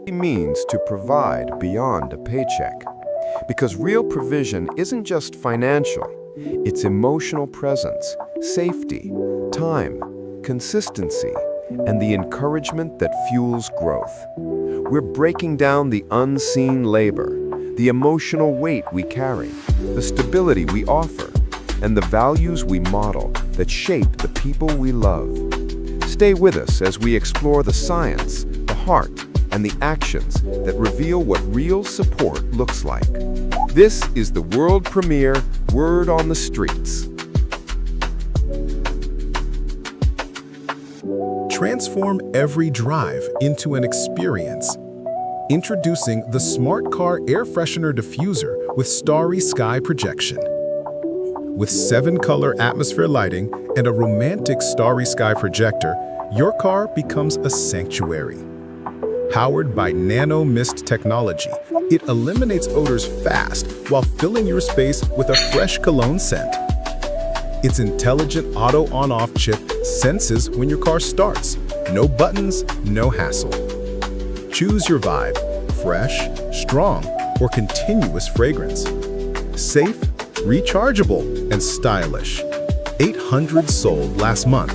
It means to provide beyond a paycheck. Because real provision isn't just financial, it's emotional presence, safety, time, consistency, and the encouragement that fuels growth. We're breaking down the unseen labor, the emotional weight we carry, the stability we offer, and the values we model that shape the people we love. Stay with us as we explore the science, the heart, and the actions that reveal what real support looks like. This is the world premiere Word on the Streets. Transform every drive into an experience. Introducing the Smart Car Air Freshener Diffuser with Starry Sky Projection. With 7-color atmosphere lighting and a romantic starry sky projector, your car becomes a sanctuary. Powered by nano mist technology, it eliminates odors fast while filling your space with a fresh cologne scent. Its intelligent auto on-off chip senses when your car starts. No buttons, no hassle. Choose your vibe: fresh, strong, or continuous fragrance. Safe, rechargeable, and stylish. 800 sold last month.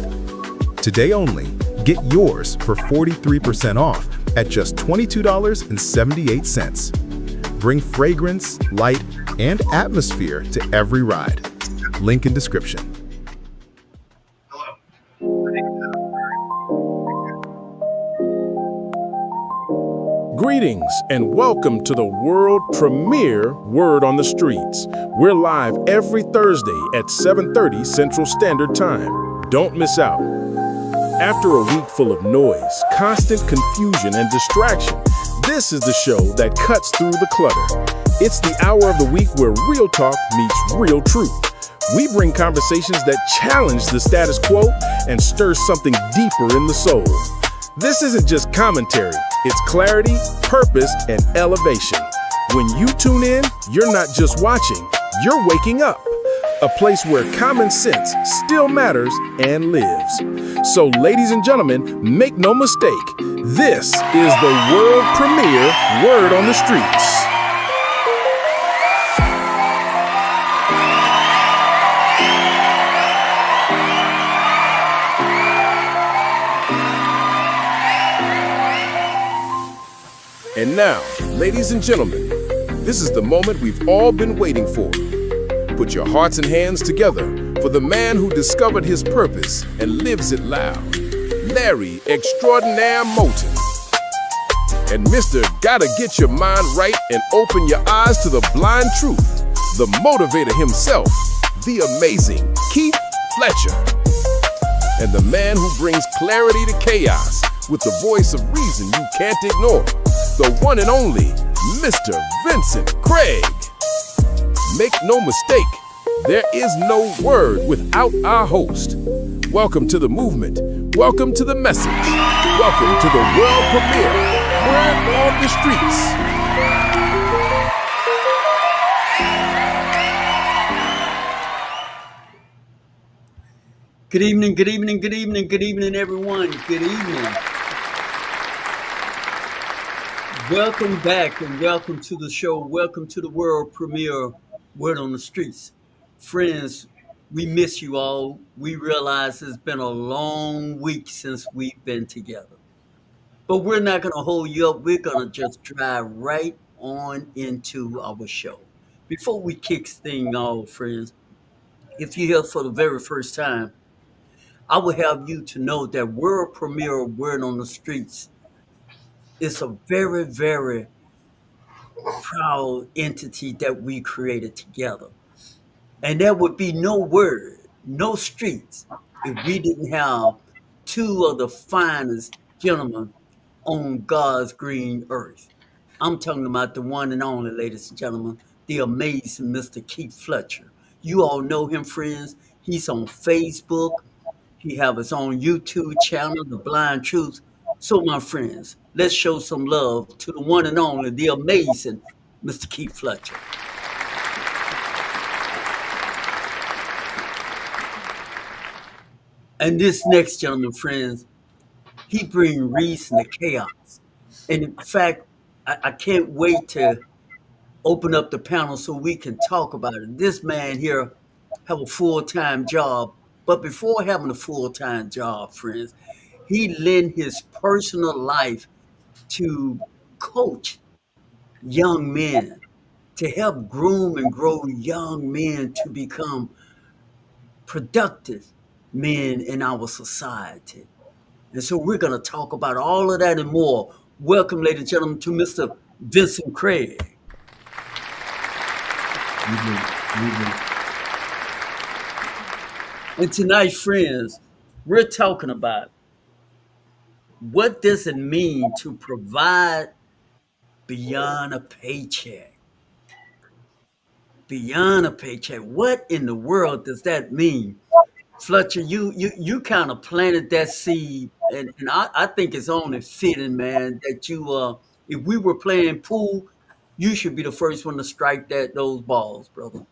Today only, get yours for 43% off at just $22.78. Bring fragrance, light, and atmosphere to every ride. Link in description. Greetings and welcome to the world premiere Word on the Streets. We're live every Thursday at 7:30 Central Standard Time. Don't miss out. After a week full of noise, constant confusion, and distraction, this is the show that cuts through the clutter. It's the hour of the week where real talk meets real truth. We bring conversations that challenge the status quo and stir something deeper in the soul. This isn't just commentary, it's clarity, purpose, and elevation. When you tune in, you're not just watching, you're waking up. A place where common sense still matters and lives. So, ladies and gentlemen, make no mistake, this is the world premiere Word on the Streets. And now, ladies and gentlemen, this is the moment we've all been waiting for. Put your hearts and hands together for the man who discovered his purpose and lives it loud, Larry Extraordinaire Moulton. And Mr. Gotta Get Your Mind Right and Open Your Eyes to the Blind Truth, the motivator himself, the amazing Keith Fletcher. And the man who brings clarity to chaos with the voice of reason you can't ignore, the one and only Mr. Vincent Craig. Make no mistake, there is no word without our host. Welcome to the movement. Welcome to the message. Welcome to the world premiere Word on the Streets. Good evening, good evening, good evening, good evening, everyone. Good evening. Welcome back and welcome to the show. Welcome to the world premiere Word on the Streets. Friends, we miss you all. We realize it's been a long week since we've been together. But we're not going to hold you up. We're going to just drive right on into our show. Before we kick things off, friends, if you're here for the very first time, I would have you to know that world premiere Word on the Streets is a very, very proud entity that we created together. And there would be no word, no streets, if we didn't have two of the finest gentlemen on God's green earth. I'm talking about the one and only, ladies and gentlemen, the amazing Mr. Keith Fletcher. You all know him, friends. He's on Facebook. He have his own YouTube channel, The Blind Truth. So, my friends, let's show some love to the one and only, the amazing Mr. Keith Fletcher. And this next gentleman, friends, He bring reason to chaos. And in fact, I can't wait to open up the panel so we can talk about it. This man here have a full-time job, but before having a full-time job, friends, he lent his personal life to coach young men, to help groom and grow young men to become productive men in our society. And so we're going to talk about all of that and more. Welcome, ladies and gentlemen, to Mr. Vincent Craig. And tonight, friends, we're talking about what does it mean to provide beyond a paycheck? Beyond a paycheck. What in the world does that mean? Fletcher, you kind of planted that seed, and I think it's only fitting, man, that you if we were playing pool, you should be the first one to strike those balls, brother.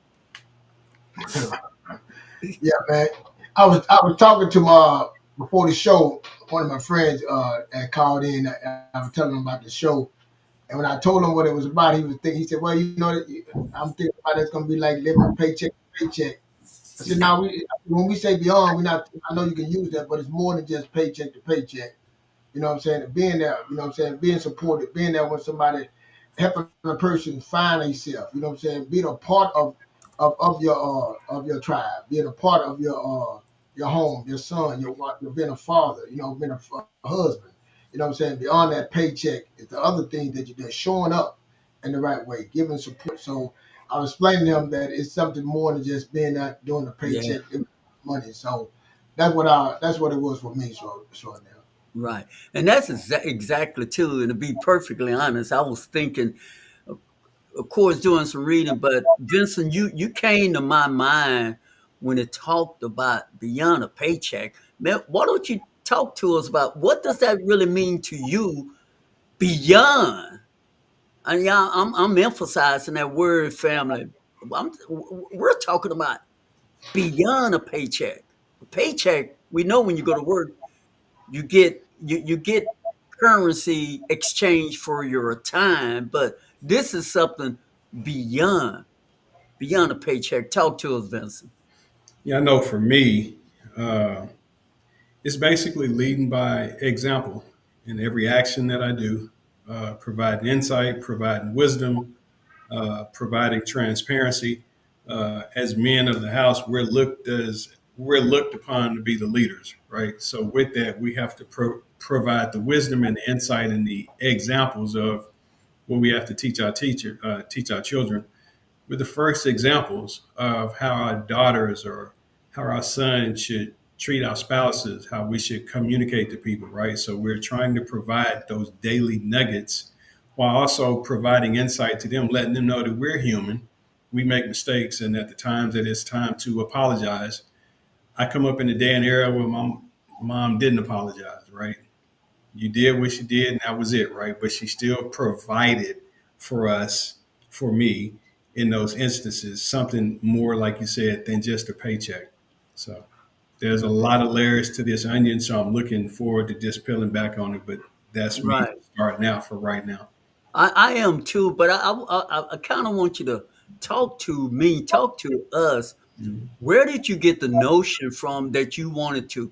Yeah, man. I was talking to my before the show. One of my friends that called in. I was telling him about the show, and when I told him what it was about, he was thinking. He said, "Well, you know, I'm thinking about it's gonna be like living paycheck to paycheck." I said, "Now, when we say beyond, we're not. I know you can use that, but it's more than just paycheck to paycheck. You know what I'm saying? Being there, you know what I'm saying? Being supported, being there when somebody helping a person find themselves, you know what I'm saying? Being a part of your tribe, being a part of your home, your son, your wife, you're being a father, you know, being a husband. You know what I'm saying? Beyond that paycheck is the other thing that you're showing up in the right way, giving support. So I was explaining to them that it's something more than just being out doing the Yeah, paycheck money. So that's what it was for me. So now. right. And that's exactly too. And to be perfectly honest, I was thinking, of course, doing some reading, but Vincent, you came to my mind when it talked about beyond a paycheck. Man, why don't you talk to us about what does that really mean to you beyond? And yeah, I'm emphasizing that word, family. We're talking about beyond a paycheck. A paycheck, we know when you go to work, you get currency exchange for your time, but this is something beyond beyond a paycheck. Talk to us, Vincent. Yeah, I know for me, uh, it's basically leading by example in every action that I do, providing insight, providing wisdom, providing transparency. As men of the house, we're looked upon to be the leaders, right? So with that, we have to provide the wisdom and the insight and the examples of what we have to teach our children with the first examples of how our daughters or how our sons should treat our spouses, how we should communicate to people, right? So we're trying to provide those daily nuggets while also providing insight to them, letting them know that we're human, we make mistakes, and at the times that it's time to apologize. I come up in a day and era where my mom didn't apologize, right? You did what you did, and that was it, right? But she still provided for us, for me, in those instances, something more, like you said, than just a paycheck. So there's a lot of layers to this onion, so I'm looking forward to just peeling back on it. But that's me Right. starting out for right now. I am too, but I kind of want you to talk to me, talk to us. Mhm. Where did you get the notion from that you wanted to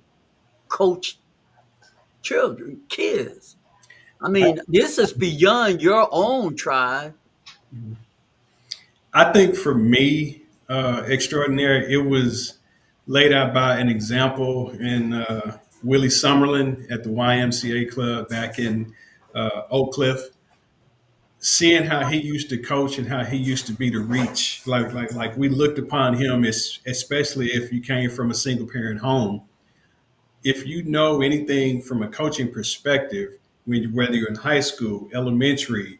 coach children, kids? I mean, this is beyond your own tribe. I think for me, extraordinary, it was laid out by an example in Willie Summerlin at the YMCA club back in Oak Cliff, seeing how he used to coach and how he used to be the reach. Like we looked upon him as, especially if you came from a single parent home. If you know anything from a coaching perspective, whether you're in high school, elementary,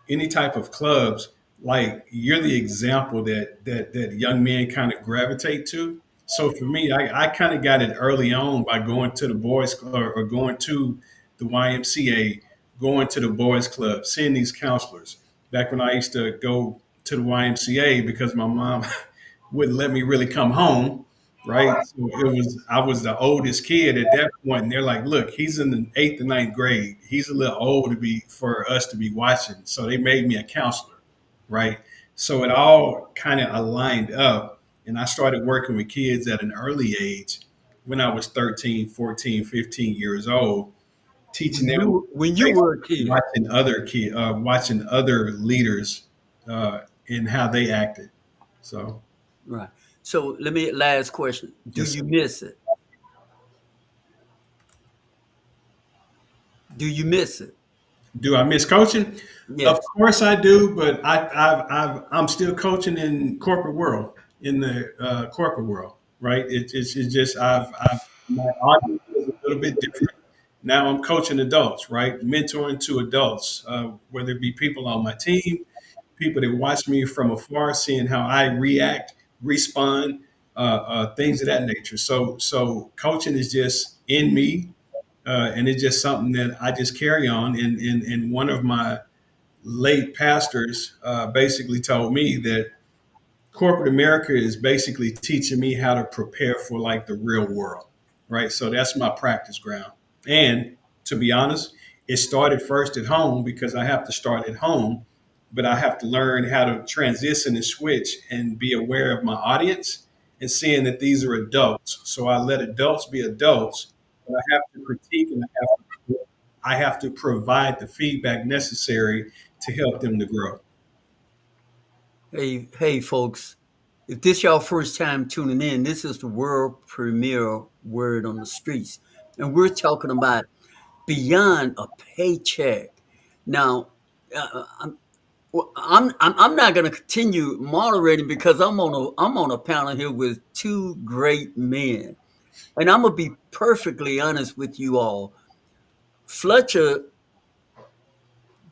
any type of clubs, like you're the example that young men kind of gravitate to. So for me, I kind of got it early on by going to the boys club or going to the YMCA, going to the boys club, seeing these counselors. Back when I used to go to the YMCA because my mom wouldn't let me really come home. right? So I was the oldest kid at that point, and they're like, "Look, he's in the eighth and ninth grade. He's a little old to be for us to be watching." So they made me a counselor, right? So it all kind of aligned up, and I started working with kids at an early age when I was 13, 14, 15 years old, teaching them When you basically were a kid. watching other leaders and how they acted. So Right. So let me last question. Do yes. you miss it? Do you miss it? Do I miss coaching? Of Yes. course I do, but I'm still coaching in corporate world, in the corporate world, right? It's just my audience is a little bit different. Now I'm coaching adults, right? Mentoring to adults, whether it be people on my team, people that watch me from afar, seeing how I react, respond, things of that nature. So coaching is just in me, and it's just something that I just carry on. And one of my late pastors basically told me that corporate America is basically teaching me how to prepare for like the real world, right? So that's my practice ground. And to be honest, it started first at home because I have to start at home, but I have to learn how to transition and switch and be aware of my audience and seeing that these are adults. So I let adults be adults, but I have to critique and I have to provide the feedback necessary to help them to grow. Hey, folks. If this y'all first time tuning in, this is the world premiere Word on the Streets, and we're talking about beyond a paycheck. Now, I'm not going to continue moderating because I'm on a panel here with two great men, and I'm gonna be perfectly honest with you all. Fletcher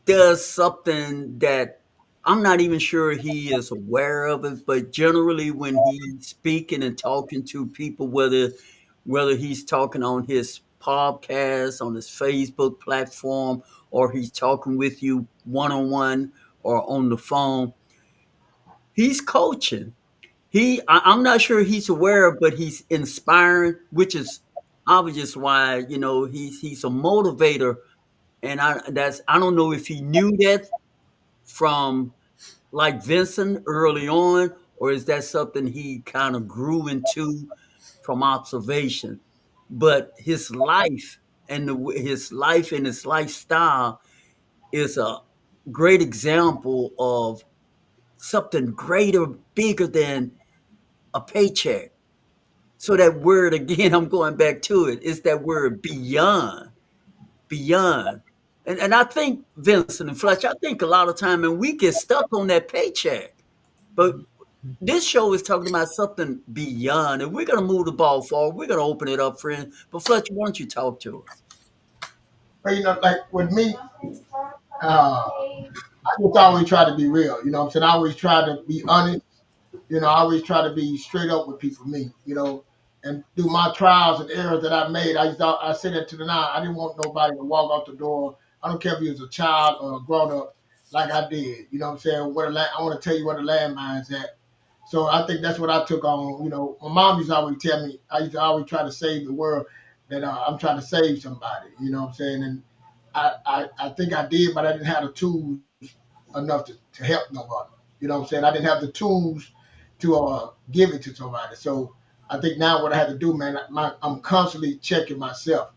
does something that I'm not even sure he is aware of it, but generally when he's speaking and talking to people, whether he's talking on his podcast, on his Facebook platform, or he's talking with you one on one or on the phone, he's coaching. I'm not sure he's aware, but he's inspiring, which is obvious why he's a motivator, and I don't know if he knew that from like Vincent early on, or is that something he kind of grew into from observation? But his life and his lifestyle is a great example of something greater, bigger than a paycheck. So that word again, I'm going back to it, is that word beyond, beyond. And I think Vincent and Fletcher, I think a lot of time, and we get stuck on that paycheck. But this show is talking about something beyond, and we're going to move the ball forward. We're going to open it up, friend. But Fletcher, why don't you talk to us? But like with me, I just always try to be real. You know what I'm saying? I always try to be honest. I always try to be straight up with people, me, and through my trials and errors that I made, I said that to the now. I didn't want nobody to walk out the door. I don't care if he was a child or a grown up, like I did. You know what I'm saying? I want to tell you where the landmine's at. So I think that's what I took on. My mom used to always tell me, I used to always try to save the world, that I'm trying to save somebody. You know what I'm saying? And I think I did, but I didn't have the tools enough to help nobody. You know what I'm saying? I didn't have the tools to give it to somebody. So I think now what I had to do, man, I'm constantly checking myself.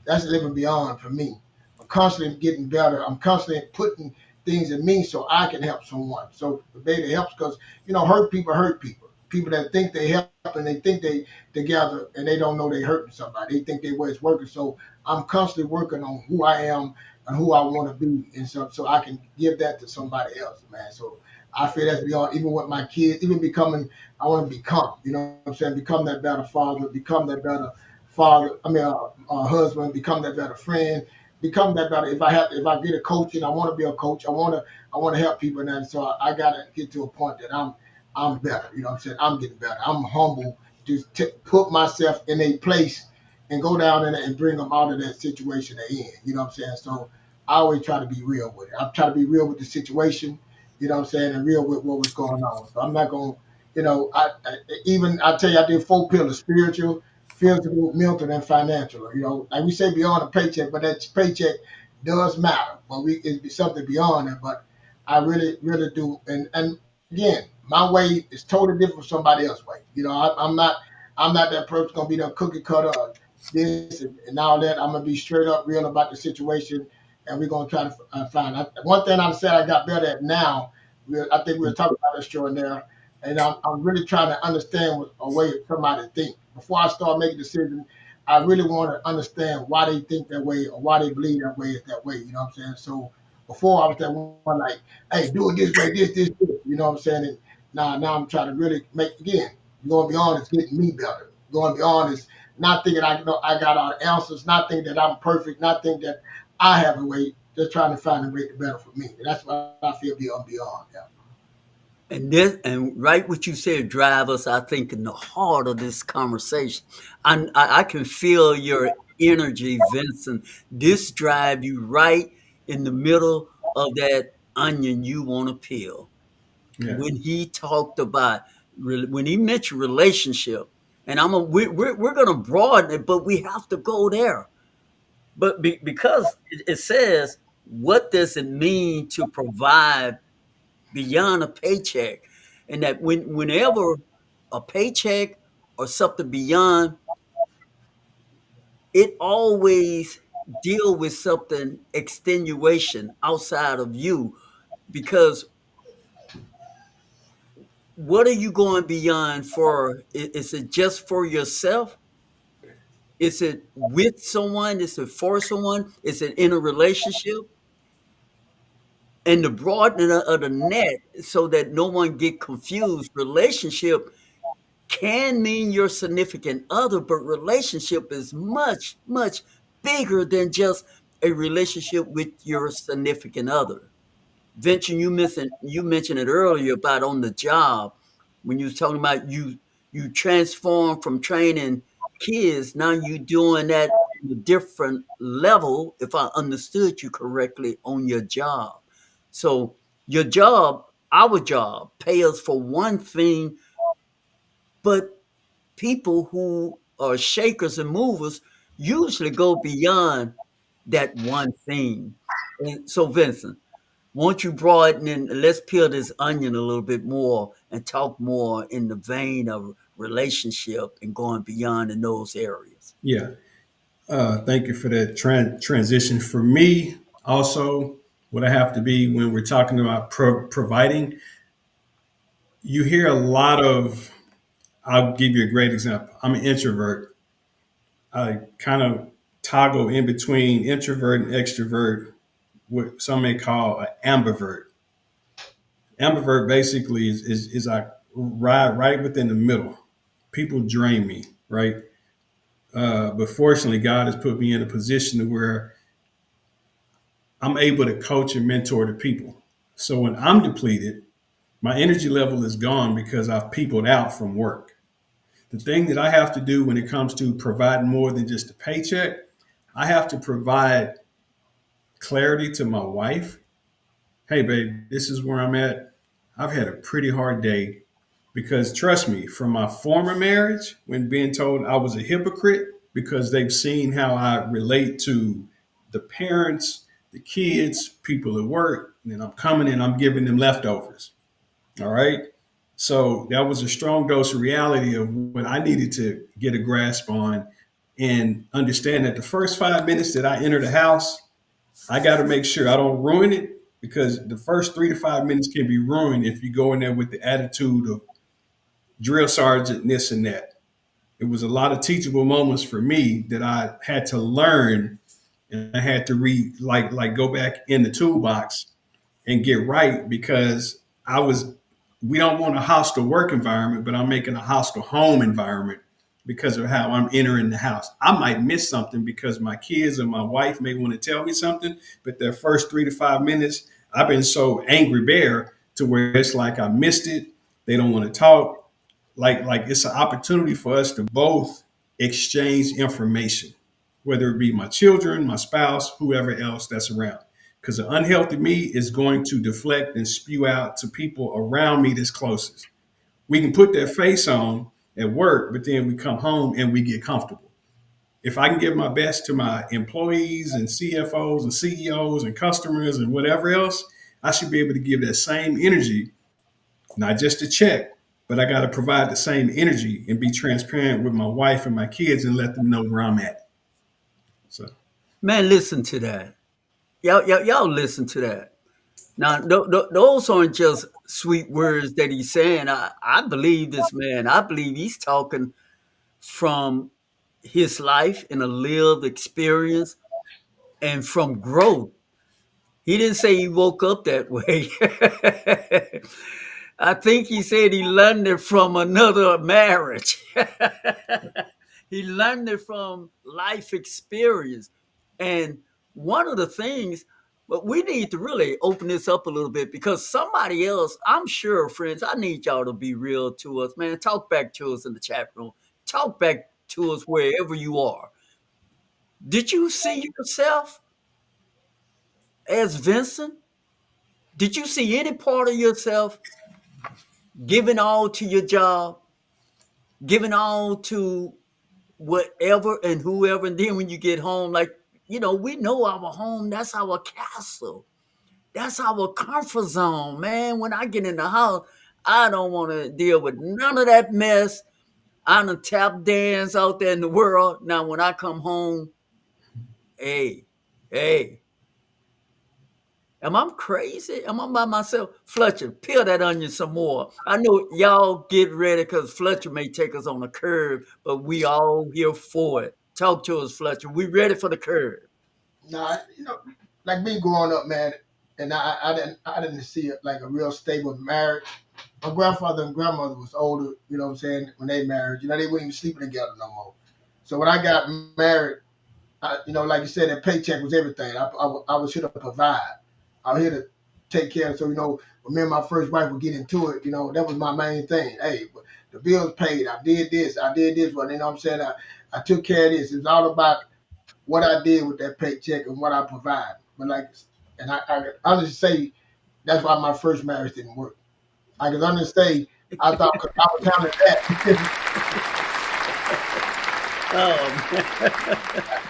That's living beyond for me. I'm constantly getting better. I'm constantly putting things in me so I can help someone. So the beta helps because hurt people hurt people. People that think they help and they think they together and they don't know they hurting somebody. They think they way it's working. So I'm constantly working on who I am and who I want to be, and so I can give that to somebody else, man. So I feel that's beyond even with my kids, even becoming. I want to become, what I'm saying, become that better father, become that better father. I mean, husband, become that better friend, become that better. If I get a coaching, I want to be a coach. I want to help people, and so I gotta get to a point that I'm better. You know what I'm saying? I'm getting better. I'm humble to put myself in a place and go down in it and bring them out of that situation they're in. You know what I'm saying? So I always try to be real with it. I try to be real with the situation, you know what I'm saying, and real with what was going on. So I'm not going to Even I tell you, I did 4 pillars: spiritual, physical, mental, and financial. Like we say beyond a paycheck, but that paycheck does matter. But it'd be something beyond that. But I really, really do. And again, my way is totally different from somebody else's way. I'm not that person gonna be the cookie cutter or this and all that. I'm gonna be straight up real about the situation, and we're gonna try to find. One thing I said I got better at now. I think we were talking about this show in there, and I'm really trying to understand a way somebody think before I start making decisions. I really want to understand why they think that way or why they believe that way is that way. You know what I'm saying? So before I was that one like, hey, do it this way, this. You know what I'm saying? And now I'm trying to really make again. Going beyond is getting me better. Going beyond is not thinking I got all the answers, not thinking that I'm perfect, not thinking that I have a way. Just trying to find a way to better for me. And that's what I feel beyond. Yeah. And right what you said drive us, I think, in the heart of this conversation. I can feel your energy, Vincent. This drive you right in the middle of that onion you want to peel. Yeah. When he talked about when he mentioned relationship, and we're gonna broaden it, but we have to go there. But because it says, what does it mean to provide beyond a paycheck? And that whenever a paycheck or something beyond, it always deal with something extenuation outside of you. Because what are you going beyond for? Is it just for yourself? Is it with someone? Is it for someone? Is it in a relationship? And the broadening of the net so that no one get confused. Relationship can mean your significant other, but relationship is much, much bigger than just a relationship with your significant other. Venture, you mentioned it earlier about on the job when you was talking about you transform from training kids. Now you doing that on a different level, if I understood you correctly, on your job. So your job, our job, pay us for one thing, but people who are shakers and movers usually go beyond that one thing. And so, Vincent, won't you broaden and let's peel this onion a little bit more and talk more in the vein of relationship and going beyond in those areas? Yeah. Thank you for that transition. For me, also, what I have to be when we're talking about providing, you hear a lot of, I'll give you a great example. I'm an introvert. I kind of toggle in between introvert and extrovert, what some may call an ambivert. Ambivert basically is I ride right within the middle. People drain me, right? But fortunately, God has put me in a position where I'm able to coach and mentor the people. So when I'm depleted, my energy level is gone because I've peopled out from work. The thing that I have to do when it comes to providing more than just a paycheck, I have to provide clarity to my wife. Hey, babe, this is where I'm at. I've had a pretty hard day because trust me, from my former marriage, when being told I was a hypocrite because they've seen how I relate to the parents, the kids, people at work, and then I'm coming and I'm giving them leftovers. All right. So that was a strong dose of reality of what I needed to get a grasp on and understand that the first 5 minutes that I enter the house, I got to make sure I don't ruin it because the first 3 to 5 minutes can be ruined if you go in there with the attitude of drill sergeant, this and that. It was a lot of teachable moments for me that I had to learn and I had to read, like go back in the toolbox and get right because I was we don't want a hostile work environment, but I'm making a hostile home environment because of how I'm entering the house. I might miss something because my kids or my wife may want to tell me something, but their first 3 to 5 minutes, I've been so angry bear to where it's like I missed it. They don't want to talk. Like it's an opportunity for us to both exchange information, whether it be my children, my spouse, whoever else that's around. Because the unhealthy me is going to deflect and spew out to people around me that's closest. We can put that face on at work, but then we come home and we get comfortable. If I can give my best to my employees and CFOs and CEOs and customers and whatever else, I should be able to give that same energy, not just a check, but I got to provide the same energy and be transparent with my wife and my kids and let them know where I'm at. So, Man, listen to that. Y'all listen to that. Now, those aren't just sweet words that he's saying. I believe this man. I believe he's talking from his life and a lived experience and from growth. He didn't say he woke up that way. I think he said he learned it from another marriage. He learned it from life experience. And one of the things, but we need to really open this up a little bit because somebody else, I'm sure, friends, I need y'all to be real to us, man. Talk back to us in the chat room. Talk back to us wherever you are. Did you see yourself as Vincent? Did you see any part of yourself giving all to your job, giving all to whatever and whoever? And then when you get home, like, we know our home, that's our castle. That's our comfort zone, man. When I get in the house, I don't want to deal with none of that mess. I done tap dance out there in the world. Now, when I come home, hey, hey, am I crazy? Am I by myself? Fletcher, peel that onion some more. I know y'all get ready because Fletcher may take us on a curve, but we all here for it. Talk to us, Fletcher. We ready for the curve. Nah, like me growing up, man, and I didn't see it like a real stable marriage. My grandfather and grandmother was older, you know what I'm saying, when they married. They weren't even sleeping together no more. So when I got married, like you said, that paycheck was everything. I was here to provide. I was here to take care of. So, when me and my first wife would get into it, that was my main thing. Hey, the bills paid. I did this. Well, you know what I'm saying? I took care of this. It was all about what I did with that paycheck and what I provide. But I'll just say that's why my first marriage didn't work. I can understand. I thought 'cause I was handling that. Oh,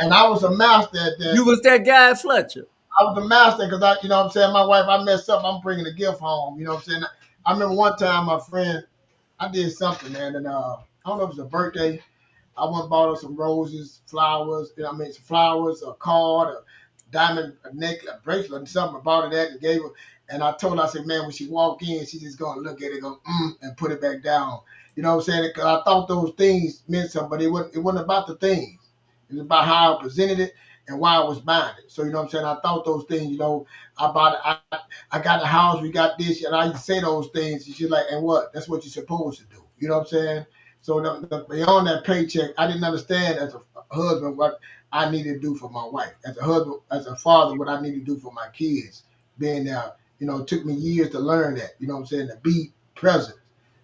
And I was a master at that. you was that guy, Fletcher. I was a master because you know what I'm saying, my wife, I messed up, I'm bringing a gift home. You know what I'm saying? I remember one time my friend, I did something, man, and I don't know if it was a birthday. I went and bought her some roses, flowers, some flowers, a card, a diamond, a necklace, a bracelet, and something. I bought her that and gave her. And I told her, I said, man, when she walk in, she just gonna look at it, go, and put it back down. You know what I'm saying? Because I thought those things meant something, but it wasn't about the things. It was about how I presented it and why I was buying it. So, you know what I'm saying? I thought those things, I bought it, I got the house, we got this, and I used to say those things. And she's like, and what? That's what you're supposed to do. You know what I'm saying? So beyond that paycheck, I didn't understand as a husband what I needed to do for my wife. As a husband, as a father, what I needed to do for my kids. Being there, it took me years to learn that. You know what I'm saying? To be present,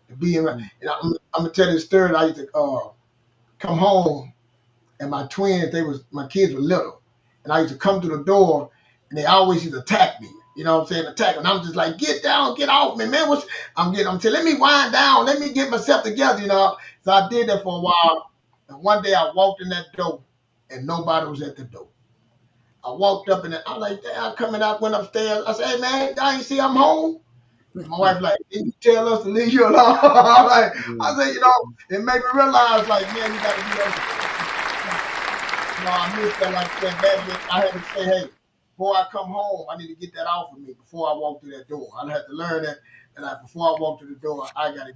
to be in. And I'm gonna tell you the story. I used to come home, and my kids were little, and I used to come to the door, and they always used to attack me. You know what I'm saying? Attack, and I'm just like, get down, get off me, man. I'm saying, let me wind down, let me get myself together. So I did that for a while, and one day I walked in that door, and nobody was at the door. I walked up, and I'm like, damn, coming out, went upstairs. I said, hey, man, y'all ain't see I'm home? And my wife like, didn't you tell us to leave you alone? I said, it made me realize, like, man, you got to be I missed that like that. I had to say, hey, before I come home, I need to get that off of me before I walk through that door. I had to learn that. And before I walk through the door, I gotta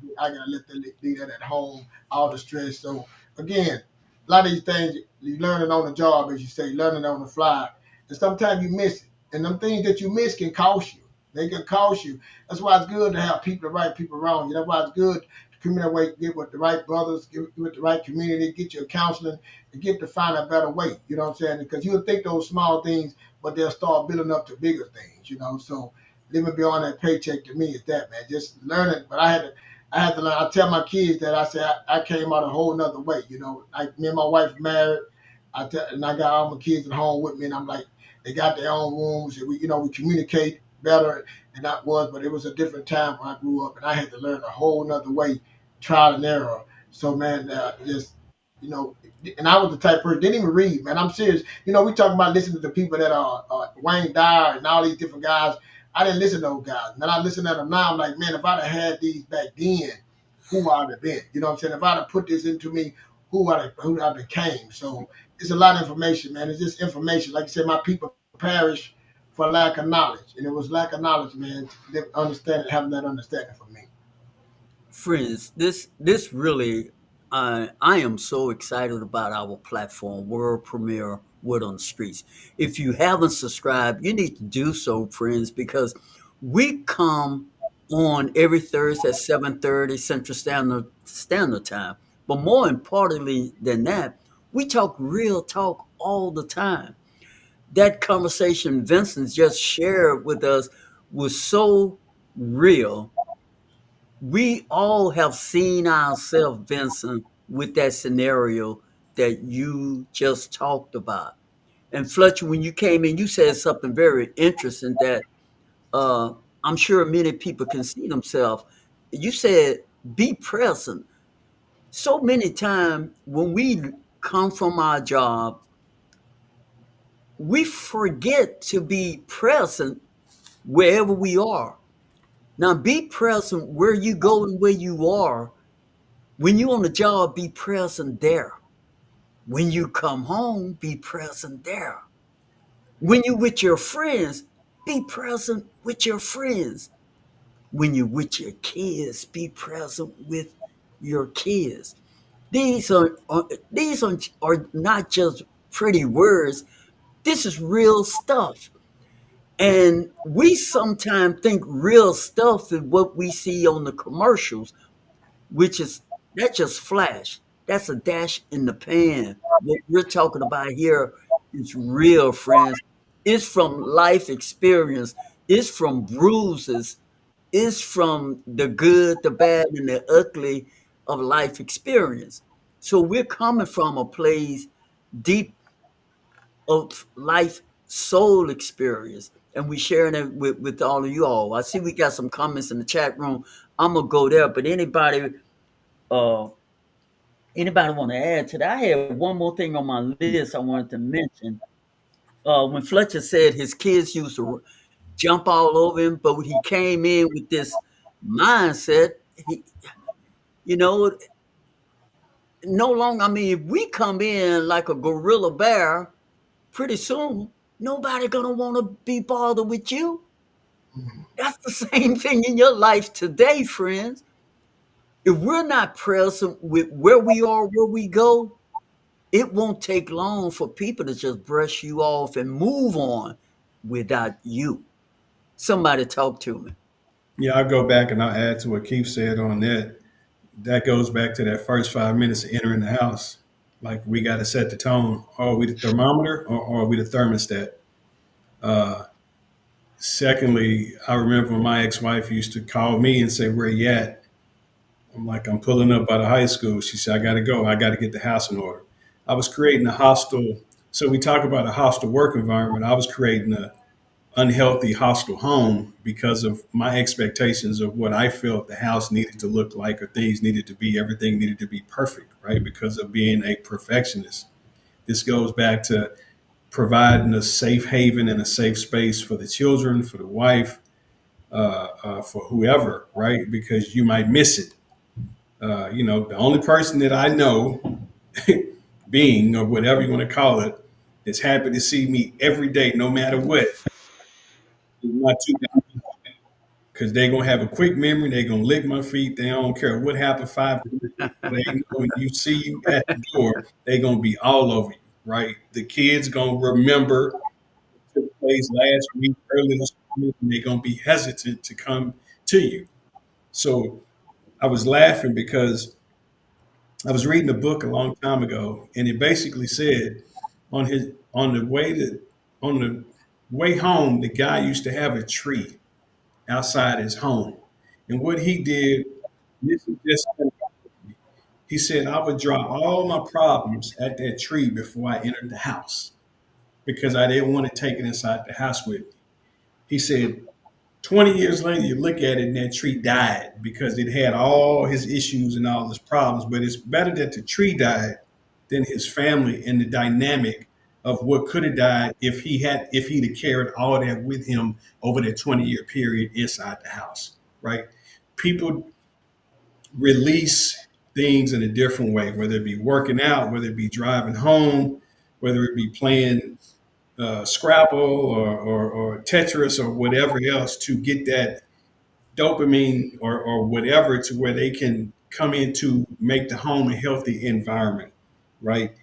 let them do that at home, all the stress. So again, a lot of these things you learn it on the job, as you say, learning on the fly. And sometimes you miss it. And them things that you miss can cost you. They can cost you. That's why it's good to have the right people around you. That's why it's good to communicate, get with the right brothers, get with the right community, get your counseling, and get to find a better way. You know what I'm saying? Because you'll think those small things, but they'll start building up to bigger things. So living beyond that paycheck to me is that, man. Just learning. But I had to learn. I tell my kids that I say I came out a whole nother way. Like me and my wife married. And I got all my kids at home with me, and I'm like, they got their own rooms, and we communicate. better than I was, but it was a different time when I grew up, and I had to learn a whole nother way, trial and error. So man, just you know, and I was the type of person didn't even read, man. I'm serious. You know, we talking about listening to people that are Wayne Dyer and all these different guys. I didn't listen to those guys. Man, I listen to them now. I'm like, man, if I'd have had these back then, who I'd have been. You know what I'm saying? If I'd have put this into me, who I became. So it's a lot of information, man. It's just information. Like I said, my people perish for lack of knowledge. And it was lack of knowledge, man, understanding, having that understanding for me. Friends, this really, I am so excited about our platform, world premiere Word on the Streets. If you haven't subscribed, you need to do so, friends, because we come on every Thursday at 7:30 Central Standard Time. But more importantly than that, we talk real talk all the time. That conversation Vincent just shared with us was so real. We all have seen ourselves, Vincent, with that scenario that you just talked about. And Fletcher, when you came in, you said something very interesting that uh, I'm sure many people can see themselves. You said, be present. So many times when we come from our job, we forget to be present wherever we are. Now, be present where you go and where you are. When you on the job, be present there. When you come home, be present there. When you with your friends, be present with your friends. When you with your kids, be present with your kids. These are not just pretty words. This is real stuff. And we sometimes think real stuff is what we see on the commercials, which is that's just flash. That's a dash in the pan. What we're talking about here is real, friends. It's from life experience. It's from bruises. It's from the good, the bad, and the ugly of life experience. So we're coming from a place deep of life soul experience. And we sharing it with all of you all. I see we got some comments in the chat room. I'm gonna go there, but uh anybody want to add to that? I had one more thing on my list I wanted to mention. When Fletcher said his kids used to jump all over him, but when he came in with this mindset, you know, no longer, I mean, if we come in like a gorilla bear, pretty soon, nobody gonna want to be bothered with you. Mhm. That's the same thing in your life today, friends. If we're not present with where we are, where we go, it won't take long for people to just brush you off and move on without you. Somebody talk to me. Yeah, I'll go back and I'll add to what Keith said on that. That goes back to that first 5 minutes of entering the house. Like we got to set the tone. Are we the thermometer or are we the thermostat? Uh, Secondly, I remember when my ex-wife used to call me and say, "Where you at?" I'm like, "I'm pulling up out of high school." She said, "I got to go. I got to get the house in order." I was creating a hostile. So we talk about a hostile work environment. I was creating a unhealthy, hostile home because of my expectations of what I felt the house needed to look like or things needed to be. Everything needed to be perfect, right? Because of being a perfectionist. This goes back to providing a safe haven and a safe space for the children, for the wife, for whoever, right? Because you might miss it. The only person that I know, being or whatever you want to call it, is happy to see me every day, no matter what. Is my two because they're gonna have a quick memory. They're gonna lick my feet. They don't care what happened 5 minutes. They know when you see you at the door, they're gonna be all over you, right? The kids gonna remember what took place last week, early this week, and they're gonna be hesitant to come to you. So I was laughing because I was reading a book a long time ago, and it basically said on his on the way home, the guy used to have a tree outside his home. And what he did, this is just, he said, I would drop all my problems at that tree before I entered the house because I didn't want to take it inside the house with me. He said, 20 years later, you look at it and that tree died because it had all his issues and all his problems. But it's better that the tree died than his family and the dynamic of what could have died if he'd have carried all that with him over that 20-year period inside the house. Right? People release things in a different way, whether it be working out, whether it be driving home, whether it be playing Scrabble or Tetris or whatever else to get that dopamine or whatever to where they can come in to make the home a healthy environment, right?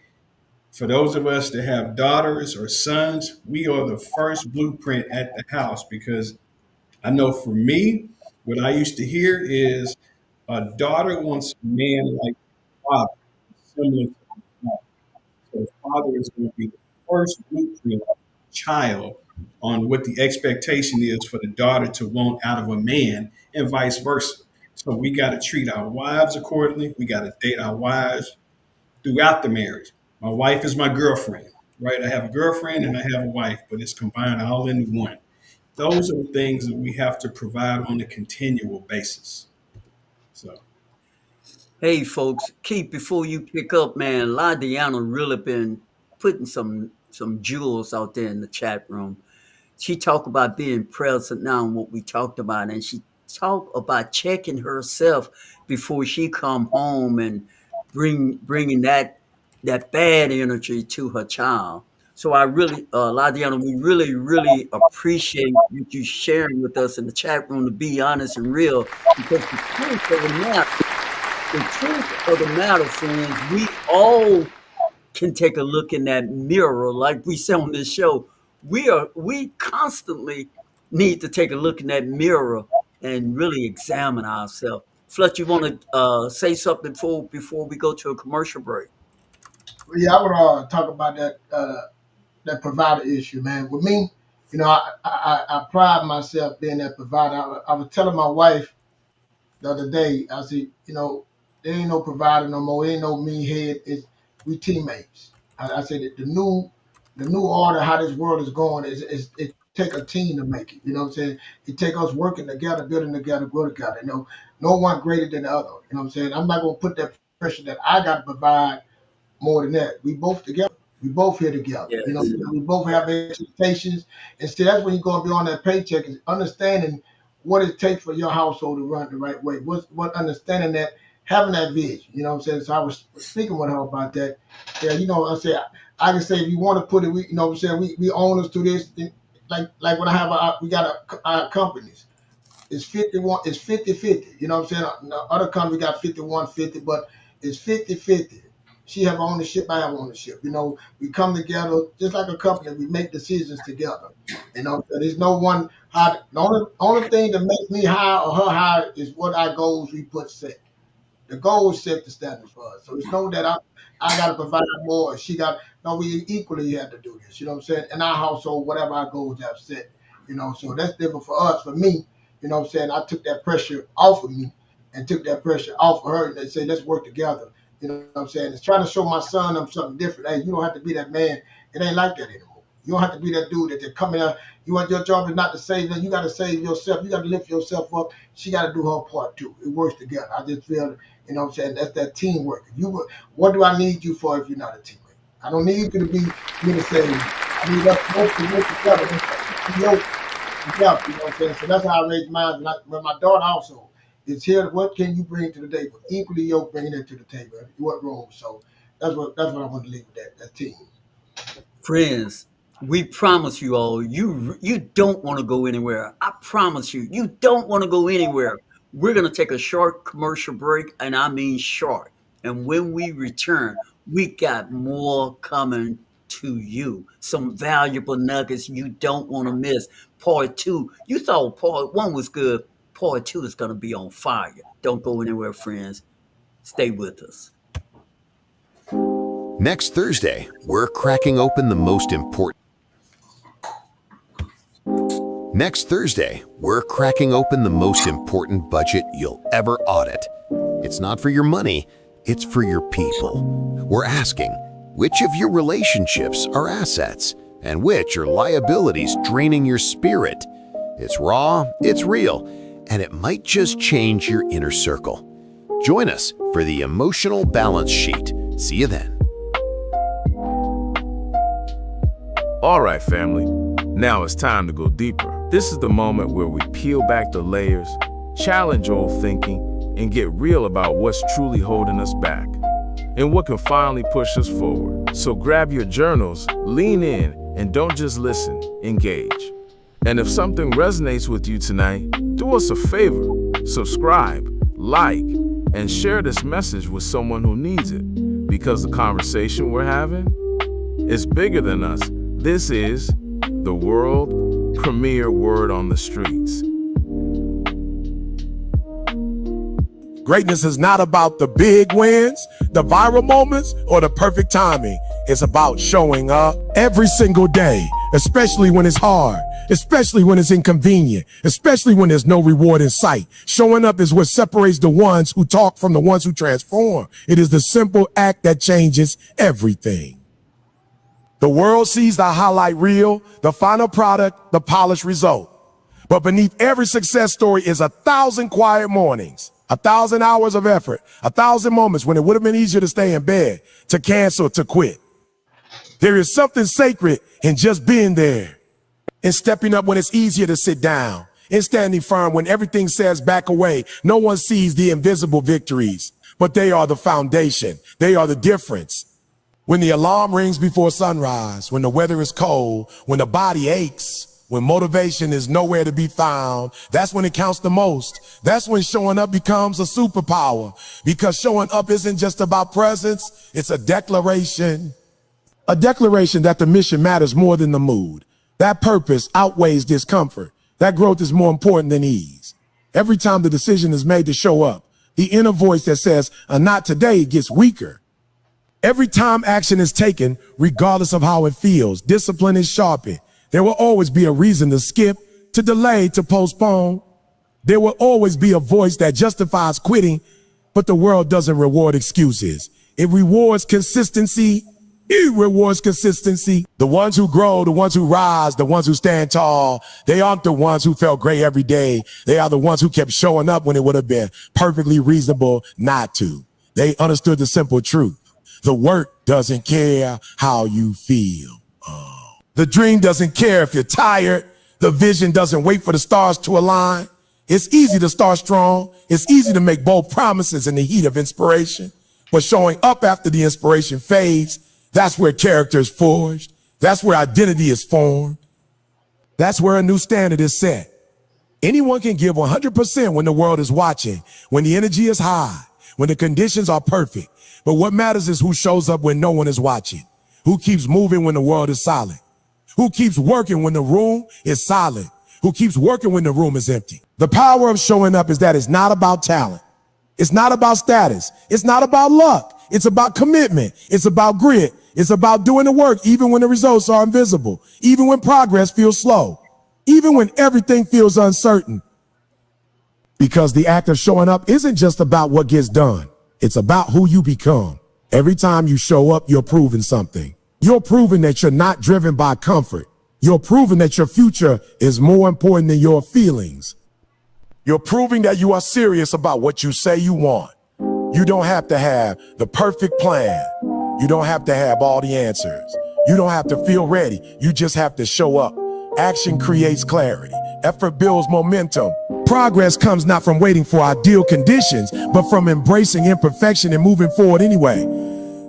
For those of us that have daughters or sons, we are the first blueprint at the house because I know for me, what I used to hear is a daughter wants a man like father, similar to the father. So the father is going to be the first blueprint of the child on what the expectation is for the daughter to want out of a man and vice versa. So we got to treat our wives accordingly. We got to date our wives throughout the marriage. My wife is my girlfriend, right? I have a girlfriend and I have a wife, but it's combined all into one. Those are the things that we have to provide on a continual basis. So Hey, folks, Keith, before you pick up, man, Ladiana really been putting some jewels out there in the chat room. She talked about being present now and what we talked about, and she talked about checking herself before she come home and bringing that bad energy to her child. So I really, Ladiana, we really appreciate you sharing with us in the chat room, to be honest and real, because the truth of the matter, friends, we all can take a look in that mirror, like we say on this show. We constantly need to take a look in that mirror and really examine ourselves. Fletch, you want to say something before we go to a commercial break? Yeah, I would talk about that provider issue, man. With me, I pride myself being that provider. I was telling my wife the other day, I said, there ain't no provider no more. There ain't no me head. We teammates. I said that the new order, how this world is going, is it take a team to make it. You know what I'm saying? It take us working together, building together, grow together. No one greater than the other. You know what I'm saying? I'm not gonna put that pressure that I got to provide more than that. We both together. We both here together. Yes. We both have expectations. And see, that's when you're going to be on that paycheck is understanding what it takes for your household to run the right way. What understanding that, having that vision. You know what I'm saying? So I was speaking with her about that. Yeah, I said, I can say if you want to put it, you know what I'm saying? We owners to this. Like when I have we got our companies. It's 51, it's 50-50. You know what I'm saying? The other company got 51-50, but it's 50-50. She have ownership, I have ownership. We come together just like a company. We make decisions together. So there's no one high. The only thing that makes me high or her high is what our goals we put set. The goals set the standards for us. So it's no that I got to provide more. Or she got no. We equally have to do this. You know what I'm saying? In our household, whatever our goals have set. So that's different for us. For me, you know what I'm saying? I took that pressure off of me and took that pressure off of her. And they say, let's work together. You know what I'm saying? It's trying to show my son I'm something different. Hey, you don't have to be that man. It ain't like that anymore. You don't have to be that dude that they're coming out. You want your job is not to save them. You got to save yourself. You got to lift yourself up. She got to do her part too. It works together. I just feel, you know what I'm saying? That's that teamwork. What do I need you for if you're not a teammate? I don't need you to be me to say, I need us both to work together. You know what I'm saying? So that's how I raise mine. When my daughter also is here, what can you bring to the table? Equally yoked, bringing it to the table. What role? So that's what I want to leave with that team. Friends, we promise you all, you don't want to go anywhere. I promise you don't want to go anywhere. We're going to take a short commercial break, and I mean short. And when we return, we got more coming to you. Some valuable nuggets you don't want to miss. Part two, you thought part one was good. Part two is going to be on fire. Don't go anywhere, friends. Stay with us. Next Thursday, we're cracking open the most important. Next Thursday, we're cracking open the most important budget you'll ever audit. It's not for your money, it's for your people. We're asking, which of your relationships are assets and which are liabilities draining your spirit? It's raw, it's real, and it might just change your inner circle. Join us for the Emotional Balance Sheet. See you then. All right, family. Now it's time to go deeper. This is the moment where we peel back the layers, challenge old thinking, and get real about what's truly holding us back and what can finally push us forward. So grab your journals, lean in, and don't just listen, engage. And if something resonates with you tonight, do us a favor, subscribe, like, and share this message with someone who needs it, because the conversation we're having is bigger than us. This is the world premiere word on the streets. Greatness is not about the big wins, the viral moments, or the perfect timing. It's about showing up every single day, especially when it's hard, especially when it's inconvenient, especially when there's no reward in sight. Showing up is what separates the ones who talk from the ones who transform. It is the simple act that changes everything. The world sees the highlight reel, the final product, the polished result. But beneath every success story is 1,000 quiet mornings, 1,000 hours of effort, 1,000 moments when it would have been easier to stay in bed, to cancel, to quit. There is something sacred in just being there, in stepping up when it's easier to sit down, in standing firm when everything says back away. No one sees the invisible victories, but they are the foundation. They are the difference. When the alarm rings before sunrise, when the weather is cold, when the body aches, when motivation is nowhere to be found, that's when it counts the most. That's when showing up becomes a superpower, because showing up isn't just about presence. It's a declaration that the mission matters more than the mood. That purpose outweighs discomfort. That growth is more important than ease. Every time the decision is made to show up, the inner voice that says, not today, gets weaker. Every time action is taken, regardless of how it feels, discipline is sharpened. There will always be a reason to skip, to delay, to postpone. There will always be a voice that justifies quitting, but the world doesn't reward excuses. It rewards consistency. It rewards consistency. The ones who grow, the ones who rise, the ones who stand tall, they aren't the ones who felt great every day. They are the ones who kept showing up when it would have been perfectly reasonable not to. They understood the simple truth. The work doesn't care how you feel. The dream doesn't care if you're tired. The vision doesn't wait for the stars to align. It's easy to start strong. It's easy to make bold promises in the heat of inspiration. But showing up after the inspiration fades, that's where character is forged. That's where identity is formed. That's where a new standard is set. Anyone can give 100% when the world is watching, when the energy is high, when the conditions are perfect. But what matters is who shows up when no one is watching, who keeps moving when the world is silent, who keeps working when the room is silent, who keeps working when the room is empty. The power of showing up is that it's not about talent. It's not about status. It's not about luck. It's about commitment. It's about grit. It's about doing the work even when the results are invisible, even when progress feels slow, even when everything feels uncertain. Because the act of showing up isn't just about what gets done. It's about who you become. Every time you show up, you're proving something. You're proving that you're not driven by comfort. You're proving that your future is more important than your feelings. You're proving that you are serious about what you say you want. You don't have to have the perfect plan. You don't have to have all the answers. You don't have to feel ready. You just have to show up. Action creates clarity. Effort builds momentum. Progress comes not from waiting for ideal conditions, but from embracing imperfection and moving forward anyway.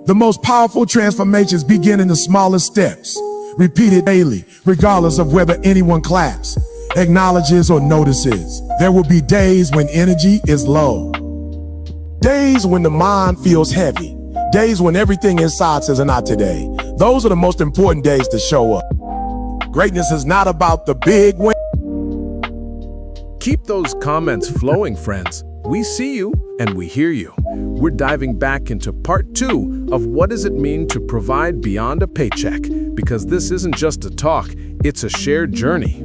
The most powerful transformations begin in the smallest steps, repeated daily, regardless of whether anyone claps, acknowledges, or notices. There will be days when energy is low, days when the mind feels heavy, days when everything inside says not today. Those are the most important days to show up. Greatness is not about the big win. Keep those comments flowing, friends. We see you and we hear you. We're diving back into part 2 of what does it mean to provide beyond a paycheck, because this isn't just a talk, it's a shared journey.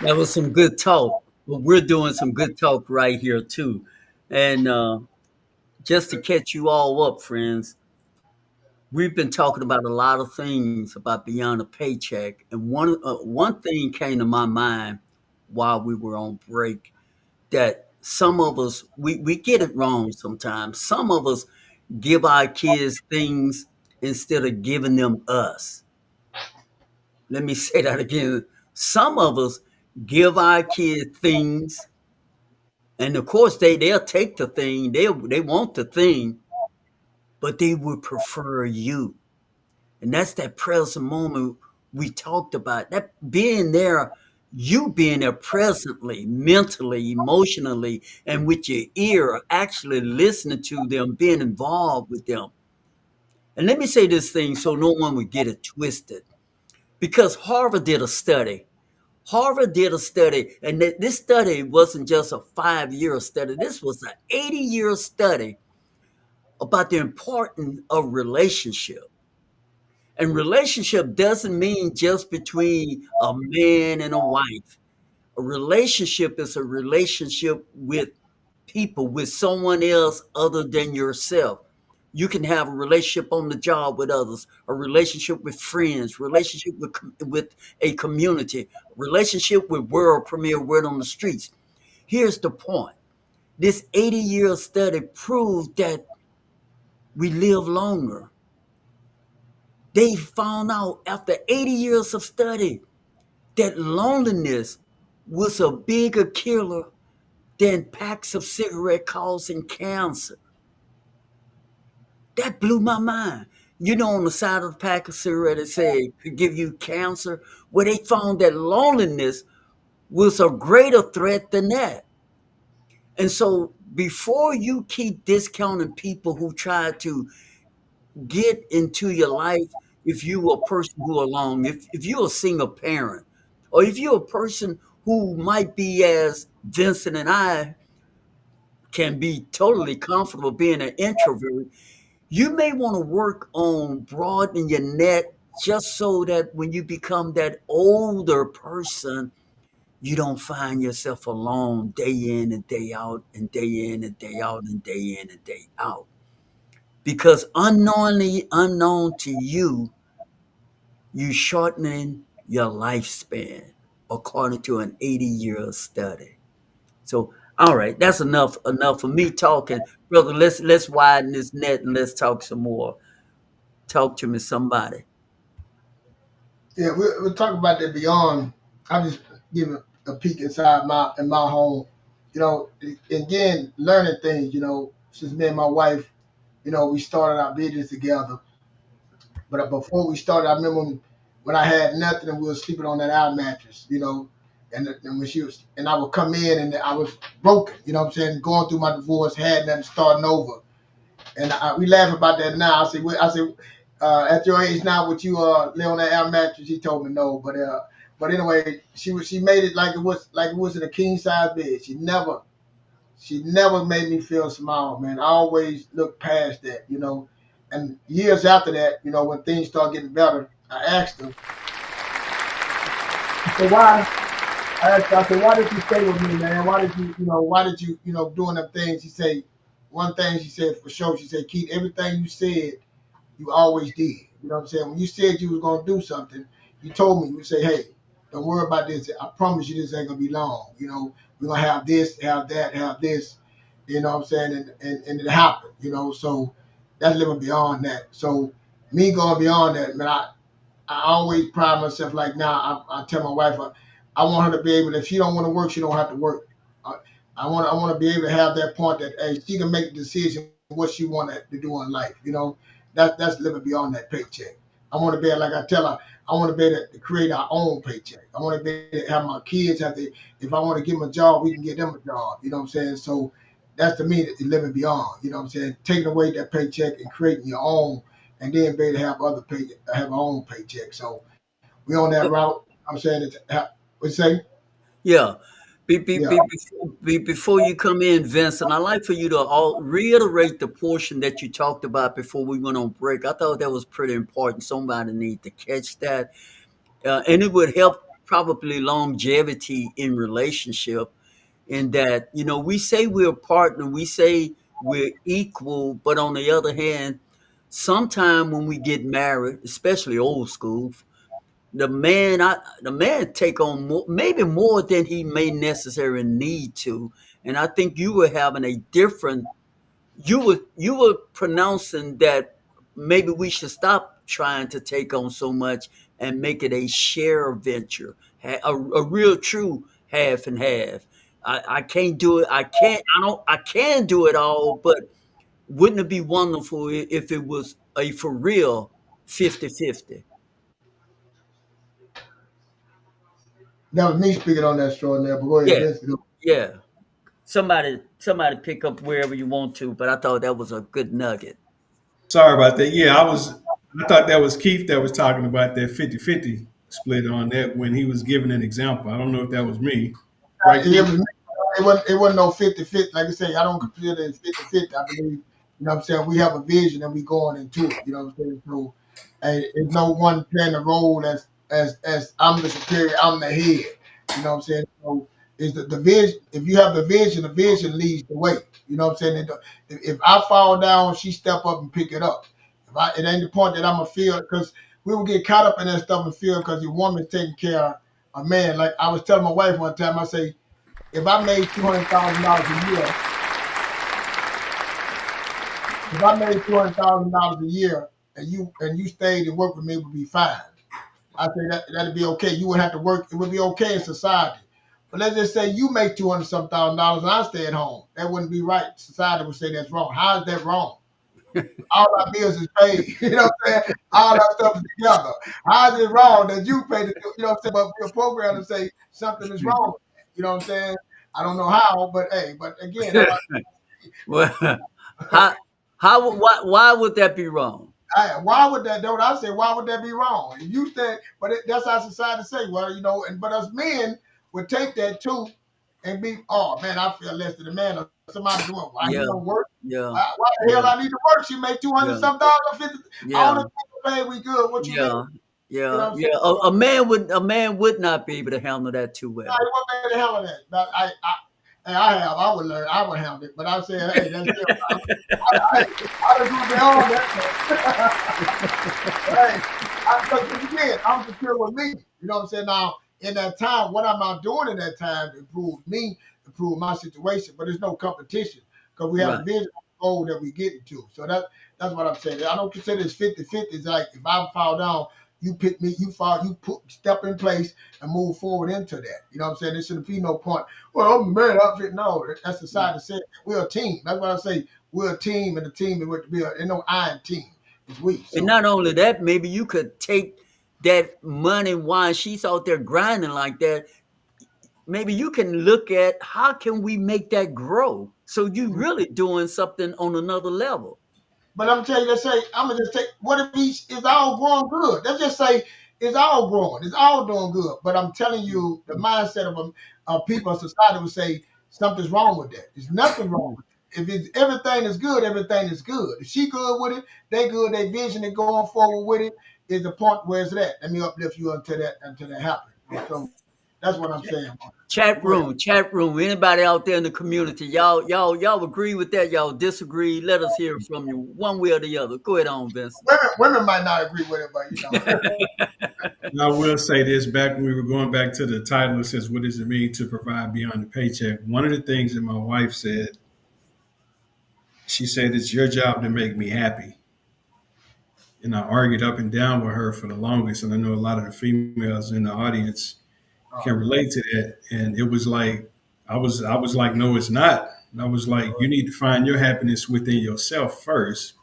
That was some good talk. But we're doing some good talk right here too. And just to catch you all up, friends, we've been talking about a lot of things about beyond a paycheck, and one thing came to my mind while we were on break, that some of us we get it wrong sometimes. Some of us give our kids things instead of giving them us. Let me say that again. Some of us give our kids things, and of course they'll take the thing. They want the thing, but they would prefer you. And that's that present moment we talked about. That being there, you being there presently, mentally, emotionally, and with your ear, actually listening to them, being involved with them. And let me say this thing so no one would get it twisted. Because Harvard did a study. Harvard did a study, and this study wasn't just a 5-year study. This was an 80-year study about the importance of relationship. And relationship doesn't mean just between a man and a wife. A relationship is a relationship with people, with someone else other than yourself. You can have a relationship on the job with others, a relationship with friends, relationship with a community, relationship with world premiere word on the streets. Here's the point. This 80-year study proved that we live longer. They found out after 80 years of study that loneliness was a bigger killer than packs of cigarette causing cancer. That blew my mind. You know, on the side of the pack of cigarette, it said could give you cancer. Where they found that loneliness was a greater threat than that. And so, before you keep discounting people who try to get into your life, if you a person who alone, if you're a single parent, or if you're a person who might be as Vincent and I can be totally comfortable being an introvert, you may want to work on broadening your net just so that when you become that older person, you don't find yourself alone day in and day out and day in and day out and day in and day out. Because unknowingly, unknown to you, you shortening your lifespan according to an 80-year study. So, all right, that's enough for me talking, brother. Let's widen this net and let's talk some more. Talk to me, somebody. Yeah, we'll talk about that beyond. I'm just giving a peek inside my home. You know, again, learning things. You know, since me and my wife, you know, we started our business together. But before we started, I remember when I had nothing and we were sleeping on that air mattress. You know, and when she was, and I would come in and I was broken. You know what I'm saying? Going through my divorce, had nothing, starting over. And we laugh about that now. At your age now, would you lay on that air mattress? He told me no, but anyway, she made it like it was in a king size bed. She never made me feel small, man. I always looked past that, you know. And years after that, you know, when things started getting better, I asked her, I said, why? I said, why did you stay with me, man? Why did you doing them things? She said, one thing she said for sure, she said, Keith, everything you said, you always did. You know what I'm saying? When you said you was gonna do something, you told me, you would say, hey, don't worry about this. I promise you this ain't gonna be long. You know, we're gonna have this, have that, have this, you know what I'm saying? And it happened, you know, so that's living beyond that. So me going beyond that, man, I always pride myself like now. I tell my wife, I want her to be able. If she don't want to work, she don't have to work. I, I want to be able to have that point that hey, she can make the decision what she want to do in life. You know, that's living beyond that paycheck. I want to be like I tell her. I want to be able to create our own paycheck. I want to be able to have my kids have to. If I want to give them a job, we can get them a job. You know what I'm saying? So that's to me that living beyond. You know what I'm saying? Taking away that paycheck and creating your own and then be able to have our own paycheck. So we on that route. I'm saying it's what you say? Yeah. Yeah. Before you come in, Vincent, I'd like for you to reiterate the portion that you talked about before we went on break. I thought that was pretty important. Somebody need to catch that. And it would help probably longevity in relationship in that, we say we're a partner. We say we're equal. But on the other hand, sometime when we get married, especially old school, the man take on more, maybe more than he may necessarily need to. And I think you were having a different, you were pronouncing that maybe we should stop trying to take on so much and make it a share venture, a real true half and half. I can't do it. I can do it all, but wouldn't it be wonderful if it was a for real 50-50? That was me speaking on that extraordinary. But go ahead, Yeah, Vince. yeah. Somebody pick up wherever you want to, but I thought that was a good nugget. Sorry about that. Yeah, I thought that was Keith that was talking about that 50-50 split on that when he was giving an example. I don't know if that was me. Right, It Keith? was it wasn't no 50-50. Like I say, I don't consider it 50-50. I believe, what I'm saying, we have a vision and we going into it. You know what I'm saying? So it's no one playing a role as I'm the superior, I'm the head. You know what I'm saying? So is the vision, if you have the vision leads the way. You know what I'm saying? If I fall down, she step up and pick it up. It ain't the point that I'm gonna feel, because we will get caught up in that stuff and feel because your woman's taking care of a man. Like I was telling my wife one time, I say, if I made $200,000 a year, if I made $200,000 a year and you stayed and worked with me, it would be fine. I say that'd be okay. You wouldn't have to work. It would be okay in society. But let's just say you make 200 some thousand dollars and I stay at home. That wouldn't be right. Society would say that's wrong. How is that wrong? All our bills is paid. You know what I'm saying? All our stuff is together. How is it wrong that you pay the, you know what I'm saying? But your program to say something is wrong. You know what I'm saying? I don't know how, but hey, but again, Well, how why would that be wrong? why would that? That's what I say. Why would that be wrong? If you said, but that's how society say. Well, you know, and but us men would take that too and be, oh man, I feel less than a man or somebody doing. Why he Yeah, don't work? yeah, Why the hell yeah, I need to work? She make 200 yeah, some dollars, 50. All yeah, the things paid, we good. What you mean? yeah, You know yeah, what I'm saying? yeah. A man would not be able to handle that too No, well. he wasn't made the hell of that. But I have. I would learn. I would handle it. But I said, hey, that's still. I just do beyond that. Hey, because again, I'm secure with me. You know what I'm saying? Now, in that time, what am I doing in that time to improve me, improve my situation? But there's no competition because we have a Right. vision goal that we get to. So that's what I'm saying. I don't consider it's 50-50. It's like if I fall down, you pick me, you fall, you put step in place and move forward into that. You know what I'm saying? There shouldn't be no point. Well, I'm the man outfit. No, that's the side that said we're a team. That's what I say. We're a team, and the team is what we are. There's no I in team. It's we. And So not only that, maybe you could take that money while she's out there grinding like that. Maybe you can look at how can we make that grow. So you really doing something on another level. but I'm telling you, let's say I'm gonna just take what if it's all growing good? Let's just say it's all growing, it's all doing good. But I'm telling you, the mindset of people, society would say something's wrong with that. There's nothing wrong with it. If it's everything is good, everything is good. If she good with it, they good. They vision and going forward with it is the point where it's at. Let me uplift you until that happens. So that's what I'm saying. Chat Go ahead. room, chat room. Anybody out there in the community, y'all agree with that? Y'all disagree? Let us hear from you, one way or the other. Go ahead on, Vince. Women might not agree with it, but you know. And I will say this back when we were going back to the title, it says, what does it mean to provide beyond the paycheck? One of the things that my wife said, she said, it's your job to make me happy. And I argued up and down with her for the longest. And I know a lot of the females in the audience can relate to that. And it was like, I was like, no, it's not. And I was like, you need to find your happiness within yourself first.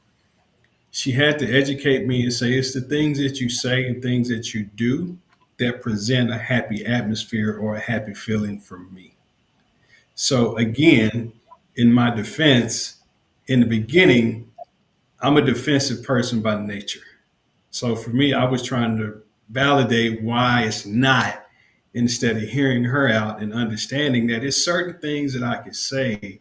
She had to educate me and say, it's the things that you say and things that you do that present a happy atmosphere or a happy feeling for me. So again, in my defense, in the beginning, I'm a defensive person by nature. So for me, I was trying to validate why it's not, instead of hearing her out and understanding that it's certain things that I can say,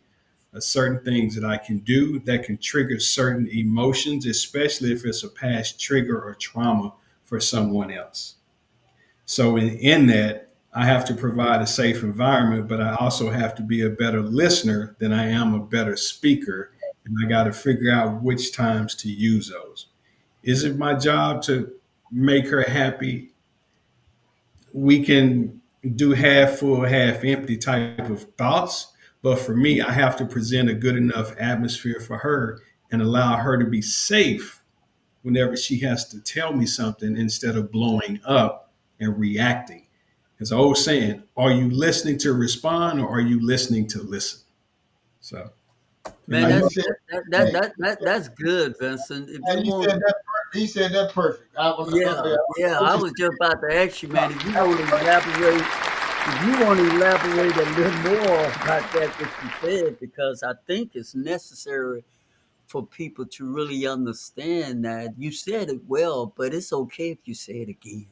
certain things that I can do that can trigger certain emotions, especially if it's a past trigger or trauma for someone else. So in that, I have to provide a safe environment, but I also have to be a better listener than I am a better speaker and I got to figure out which times to use those. Is it my job to make her happy? We can do half full, half empty type of thoughts. But for me, I have to present a good enough atmosphere for her and allow her to be safe whenever she has to tell me something instead of blowing up and reacting. As I was saying, are you listening to respond or are you listening to listen? So, and Man, like, Like that's you said, that hey, that that that's good, Vincent. If you and you want, said that. He said that perfect. yeah, yeah. I What you was just about to ask you, man, if you that want was to perfect. elaborate, if you want to elaborate a little more about that what you said, because I think it's necessary for people to really understand that you said it well, but it's okay if you say it again.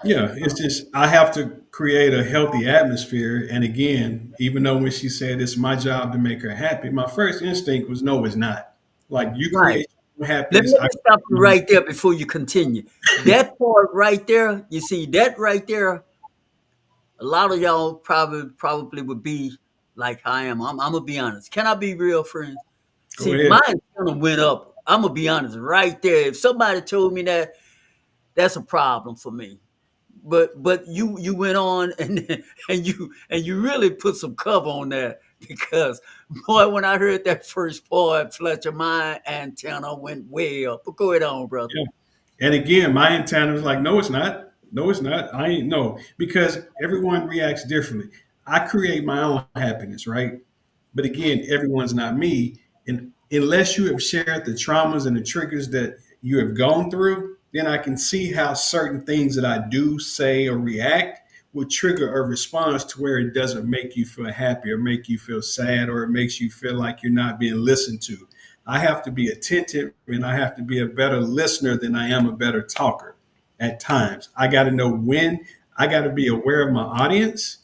yeah, it's just I have to create a healthy atmosphere. And again, even though when she said it's my job to make her happy, my first instinct was no, it's not. Like you Right. create your own Let happiness. me stop you right there before you continue. That part right there, you see that right there, a lot of y'all probably would be like I am. I'm gonna be honest. Can I be real, friends? Go See, my ahead. antenna went up. I'm gonna be honest right there. If somebody told me that, that's a problem for me. But you went on and and you really put some cover on that because boy, when I heard that first part, Fletcher, my antenna went way up. But go ahead on, brother. Yeah. And again, my antenna was like, no, it's not. No, it's not. I ain't no, because everyone reacts differently. I create my own happiness, right? But again, everyone's not me. And unless you have shared the traumas and the triggers that you have gone through, then I can see how certain things that I do, say, or react will trigger a response to where it doesn't make you feel happy or make you feel sad or it makes you feel like you're not being listened to. I have to be attentive and I have to be a better listener than I am a better talker at times. I got to know when, I got to be aware of my audience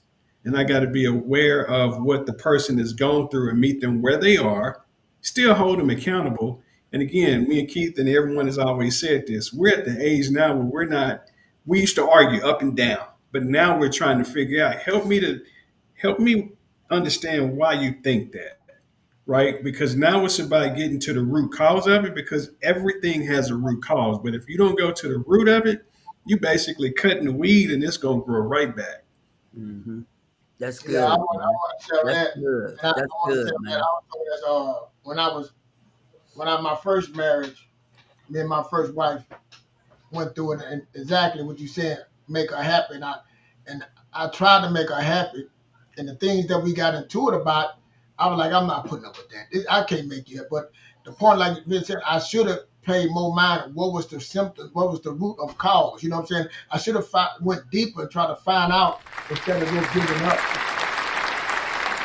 and I got to be aware of what the person is going through and meet them where they are, still hold them accountable. And again, me and Keith and everyone has always said this. We're at the age now where we're not. We used to argue up and down, but now we're trying to figure out. Help me understand why you think that, right? Because now it's about getting to the root cause of it. Because everything has a root cause, but if you don't go to the root of it, you basically cutting the weed, and it's gonna grow right back. Hmm. That's Yeah, good, I man. want to tell That's that, good. and I That's want to good, tell that man. also that when I my first marriage, me and my first wife went through it, and exactly what you said, make her happy, and I tried to make her happy, and the things that we got into it about, I was like, I'm not putting up with that. I can't make it. But the point, like Vince said, I should have paid more mind. What was the symptom? What was the root of cause? You know what I'm saying? I should have went deeper and tried to find out instead of just giving up.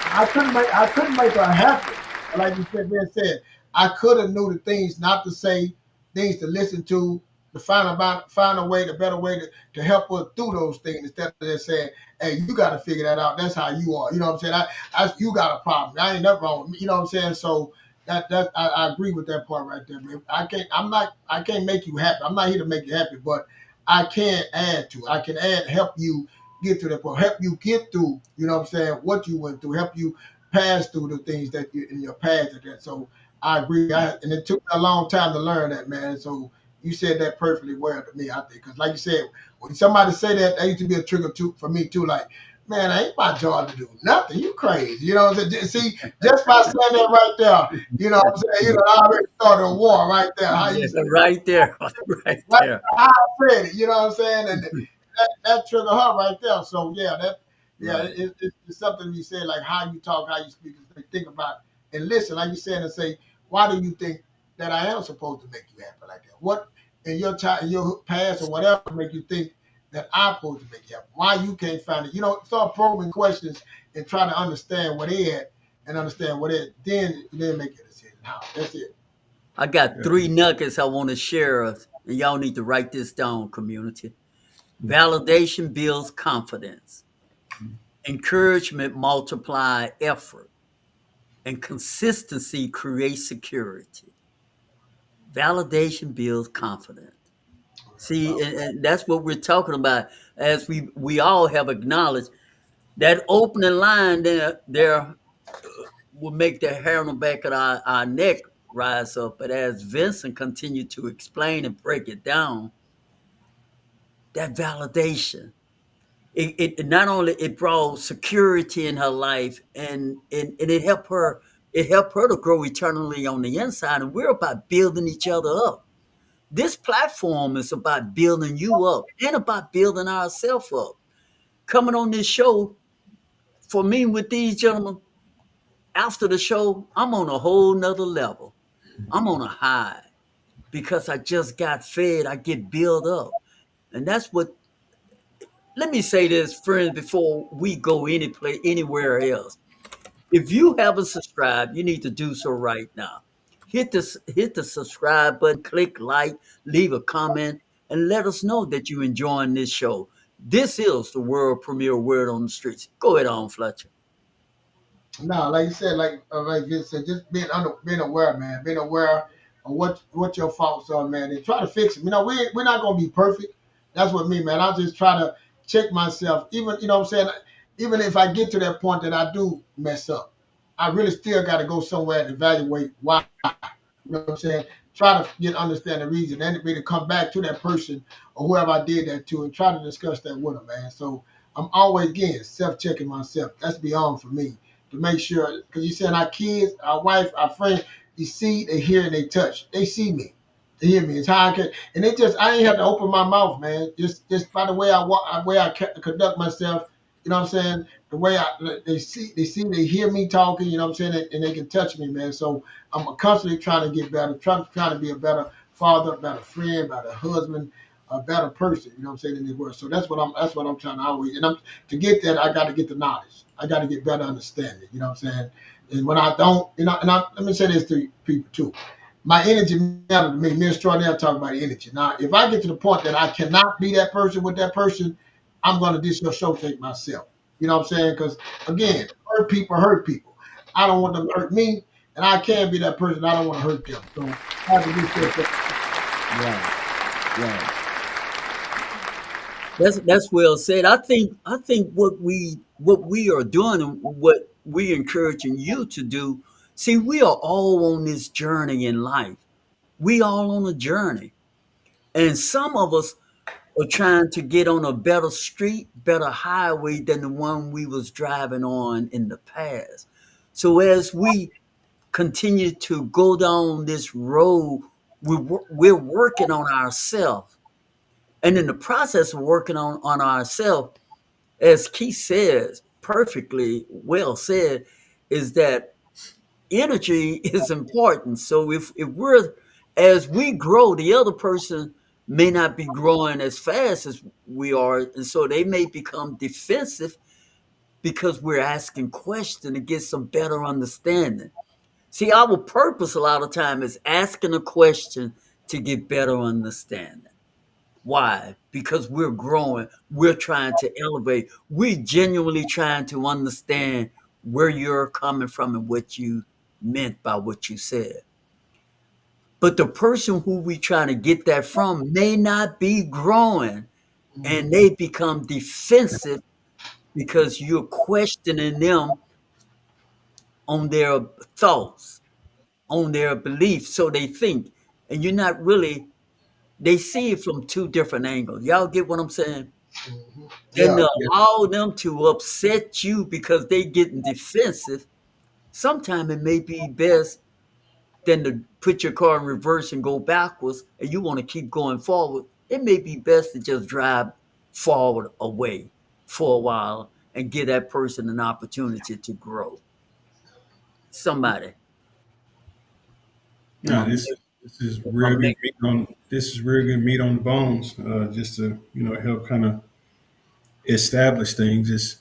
I couldn't make her happy. Like you said, Ben said, I could have knew the things not to say, things to listen to find a way, the better way to help her through those things instead of just saying, hey, you got to figure that out. That's how you are. You know what I'm saying? You got a problem. I ain't nothing wrong with me. You know what I'm saying? So I agree with that part right there, man. I can't make you happy. I'm not here to make you happy, but I can add to. I can help you get to that point, help you get through, you know what I'm saying, what you went through, help you pass through the things that you in your past and that. So I agree. And it took me a long time to learn that, man. So you said that perfectly well to me, I think. Because like you said, when somebody say that, that used to be a trigger too for me too. Like, man, I ain't my job to do nothing. You crazy. You know what I'm saying? See, just by saying that right there, you know what I'm saying? I already started a war right there. How you Yeah, right there, right right there. how I said it, you know what I'm saying? And that trigger her right there. So Right. it's something you say like how you talk, how you speak, and think about and listen, like you said, and say, why do you think that I am supposed to make you happy like that? What in your time, in your past or whatever, make you think that I'm supposed to make you happy? Why you can't find it? Start probing questions and try to understand what they at and understand what it. Then make your decision. How? That's it. I got Yeah. three nuggets I want to share, and y'all need to write this down, community. Validation builds confidence. Encouragement multiply effort, and consistency creates security. Validation builds confidence. See, and that's what we're talking about. As we all have acknowledged that opening line there, will make the hair on the back of our neck rise up. But as Vincent continued to explain and break it down, that validation, it not only it brought security in her life, and it helped her to grow eternally on the inside. And we're about building each other up. This platform is about building you up and about building ourselves up. Coming on this show for me with these gentlemen, after the show, I'm on a whole nother level. I'm on a high because I just got fed. I get built up. And that's what, let me say this, friends, before we go anywhere else. If you haven't subscribed, you need to do so right now. Hit the subscribe button, click like, leave a comment, and let us know that you're enjoying this show. This is the world premiere Word on the Streets. Go ahead on, Fletcher. No, like you said, like Vince said, just being aware, man, being aware of what your faults are, man, and try to fix them. We're not gonna be perfect. That's what me, man. I just try to check myself, even what I'm saying, even if I get to that point that I do mess up, I really still got to go somewhere and evaluate why. You know what I'm saying? Try to understand the reason, and maybe to come back to that person or whoever I did that to, and try to discuss that with them, man. So I'm always again self-checking myself. That's beyond for me to make sure, because you said our kids, our wife, our friends, they see, they hear, and they touch. They see me, they hear me. It's how I can, and it just I ain't have to open my mouth, man. Just by the way I walk, the way I conduct myself. You know what I'm saying? The way they hear me talking. You know what I'm saying? And they can touch me, man. So I'm constantly trying to get better, trying to be a better father, a better friend, a better husband, a better person. You know what I'm saying in this world. So that's what I'm trying to always. And to get that, I got to get the knowledge. I got to get better understanding. You know what I'm saying? And when I don't, let me say this to people too. My energy matters to me. Me and Extraordinaire talk about energy. Now, if I get to the point that I cannot be that person with that person, I'm going to dissociate myself. You know what I'm saying? Because again, hurt people. I don't want them to hurt me, and I can't be that person. I don't want to hurt them. So I have to dissociate. Right, right. That's well said. I think what we are doing and what we encouraging you to do. See, we are all on this journey in life. We all on a journey, and some of us are trying to get on a better street, better highway than the one we was driving on in the past. So as we continue to go down this road, we're working on ourselves. And in the process of working on ourselves, as Keith says, perfectly well said, is that energy is important. So if we're as we grow, the other person may not be growing as fast as we are, and so they may become defensive because we're asking questions to get some better understanding. See, our purpose a lot of time is asking a question to get better understanding. Why? Because we're growing, we're trying to elevate, we're genuinely trying to understand where you're coming from and what you meant by what you said. But the person who we trying to get that from may not be growing, and they become defensive because you're questioning them on their thoughts, on their beliefs. So they think, and you're not really, they see it from two different angles. Y'all get what I'm saying? Then Yeah, to Yeah. allow them to upset you because they getting defensive, sometimes it may be best than to put your car in reverse and go backwards and you want to keep going forward. It may be best to just drive forward away for a while and give that person an opportunity to grow. Somebody, am No, I this is if real I'm good making meat on this is real good meat on the bones. Just to help kind of establish things. It's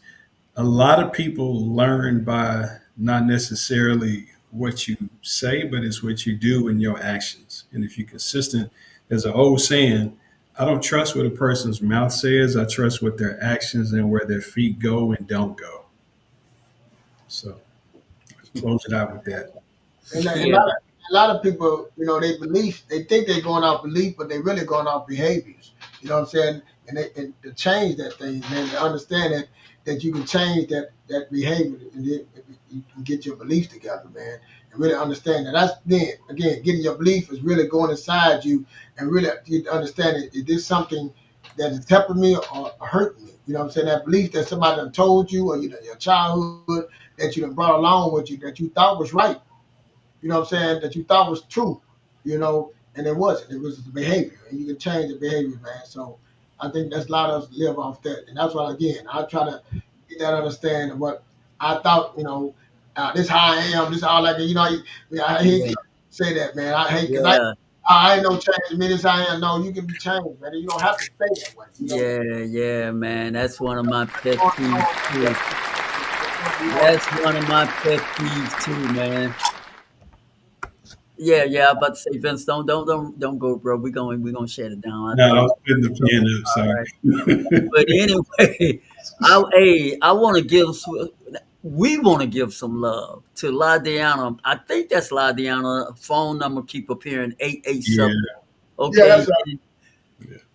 a lot of people learn by not necessarily what you say, but it's what you do in your actions. And if you're consistent, there's an old saying, I don't trust what a person's mouth says, I trust what their actions and where their feet go and don't go. So close it out with that. and yeah, a lot of people, they think they're going off belief, but they're really going off behaviors. You know what I'm saying? and to change that thing, man, to understand that you can change that behavior, and then you can get your beliefs together, man, and really understand that. That's then again, getting your belief is really going inside you, and really you understand it. Is this something that is helping me or hurting me? You know what I'm saying? That belief that somebody done told you, or your childhood that you done brought along with you, that you thought was right, you know what I'm saying, that you thought was true, and it wasn't. It was the behavior, and you can change the behavior, man. So I think that's a lot of us live off that, and that's why again I try to get that understanding of what I thought, this how I am, this how like I hate Yeah, to say that, man. I hate because yeah, I ain't no change. Me, this how I am. No, you can be changed, man. You don't have to stay that way. yeah, yeah, man. That's one of my pet Going peeves on, too. That's one of my pet peeves too, man. Yeah, yeah. I'm about to say, Vince, don't go, bro. We gonna shut it down. I No, think I it's was putting the pen up. all right. Sorry. But anyway, I want to we want to give some love to Ladiana. I think that's Ladiana. Phone number keep appearing 887. Yeah. yeah, Okay, that's right.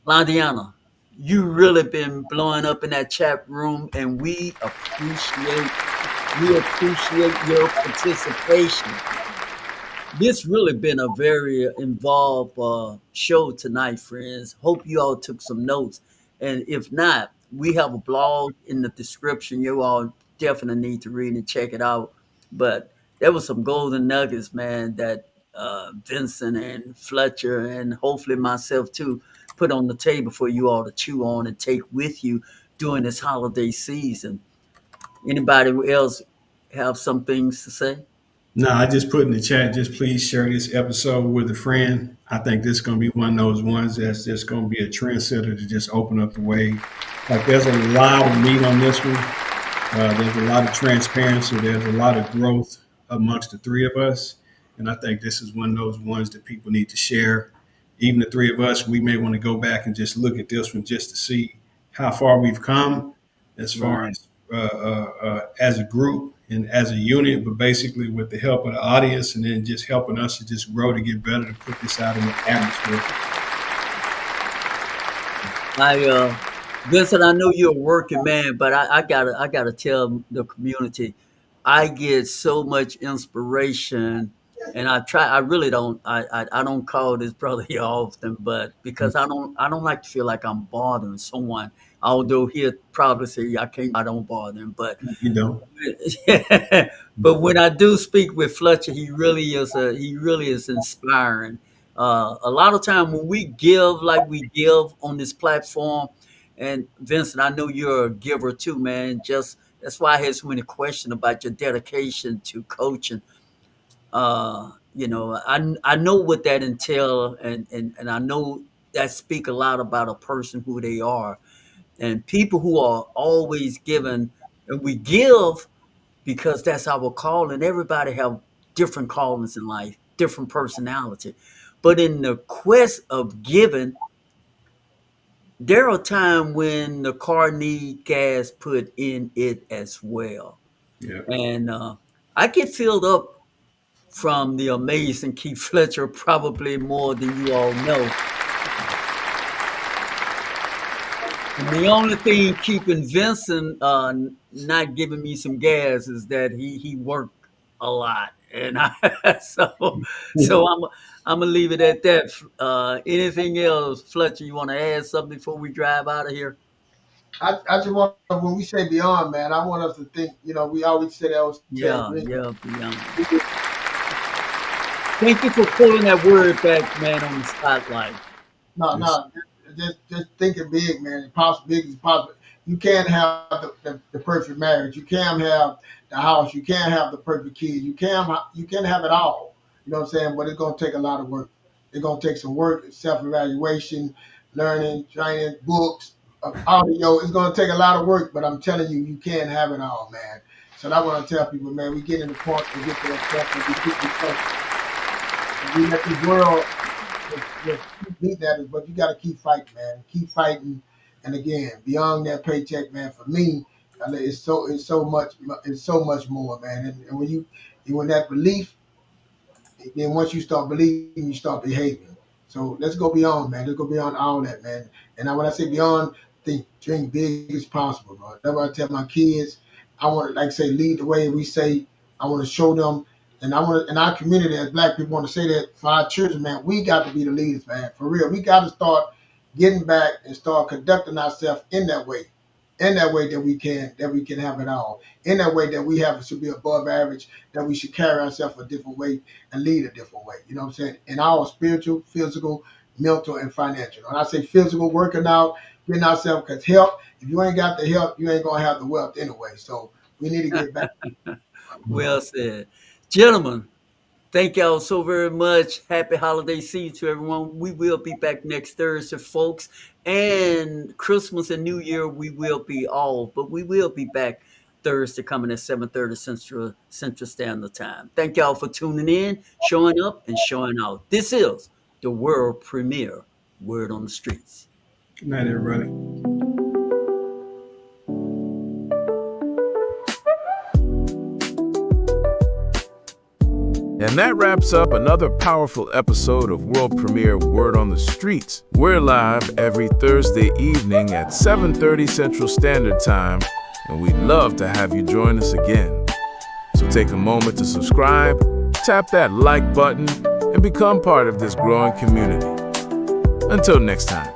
Ladiana, you really been blowing up in that chat room, and we appreciate your participation. This really been a very involved show tonight, friends. Hope you all took some notes, and if not, we have a blog in the description. You all definitely need to read and check it out. But there was some golden nuggets, man, that Vincent and Fletcher and hopefully myself too put on the table for you all to chew on and take with you during this holiday season. Anybody else have some things to say? No, I just put in the chat, just please share this episode with a friend. I think this is going to be one of those ones that's just going to be a trendsetter to just open up the way. Like there's a lot of meat on this one. There's a lot of transparency. There's a lot of growth amongst the three of us. And I think this is one of those ones that people need to share. Even the three of us, we may want to go back and just look at this one just to see how far we've come as far Right. as a group and as a unit, but basically with the help of the audience and then just helping us to just grow to get better to put this out in the atmosphere. I Vincent, I know you're a working man, but I gotta tell the community, I get so much inspiration, and I really I don't call this brother here often, but because I don't like to feel like I'm bothering someone. Although he'll probably say I can't, I don't bother him, but You know, but when I do speak with Fletcher, he really is inspiring. A lot of time when we give like we give on this platform, and Vincent, I know you're a giver too, man. Just that's why I had so many questions about your dedication to coaching. I know what that entails, and I know that speak a lot about a person who they are, and people who are always giving, and we give because that's our calling. Everybody have different callings in life, different personality. But in the quest of giving, there are times when the car need gas put in it as well. yeah. And I get filled up from the amazing Keith Fletcher probably more than you all know. And the only thing keeping Vincent not giving me some gas is that he worked a lot, and I'm gonna leave it at that. Anything else, Fletcher? You want to add something before we drive out of here? I just want when we say beyond, man, I want us to think. We always say that was saying Yeah, dream. yeah, beyond. Thank you for pulling that word back, man, on the spotlight. No, Yes. no, just thinking big, man. Big is possible. You can't have the perfect marriage. You can't have the house. You can't have the perfect kids. You can't have it all. You know what I'm saying? But it's gonna take a lot of work. It's gonna take some work, self-evaluation, learning, training, books, audio. It's gonna take a lot of work. But I'm telling you, you can't have it all, man. So I want to tell people, man, we get in the point, we get to that point, and we keep we let this world just keep beating at us, but you got to keep fighting, man. Keep fighting, and again, beyond that paycheck, man. For me, it's so much more, man. And when that belief, then once you start believing, you start behaving. So let's go beyond, man. Let's go beyond all that, man. And when I say beyond, think dream big as possible, bro. That's what I tell my kids. I want to, like say, lead the way. We say, I want to show them, and I want to, in our community as Black people, want to say that for our children, man, we got to be the leaders, man. For real, we got to start getting back and start conducting ourselves in that way. In that way that we can have it all. In that way that we have should be above average, that we should carry ourselves a different way and lead a different way. You know what I'm saying? In our spiritual, physical, mental, and financial. When I say physical, working out, getting ourselves, because health, if you ain't got the health, you ain't gonna have the wealth anyway. So we need to get back. Well said. Gentlemen, thank y'all so very much. Happy holiday season to everyone. We will be back next Thursday, folks. And Christmas and New Year, we will be off, but we will be back Thursday coming at 7:30 Central Standard Time. Thank y'all for tuning in, showing up, and showing out. This is the world premiere Word on the Streets. Good night, everybody. And that wraps up another powerful episode of world premiere Word on the Streets. We're live every Thursday evening at 7:30 Central Standard Time, and we'd love to have you join us again. So take a moment to subscribe, tap that like button, and become part of this growing community. Until next time,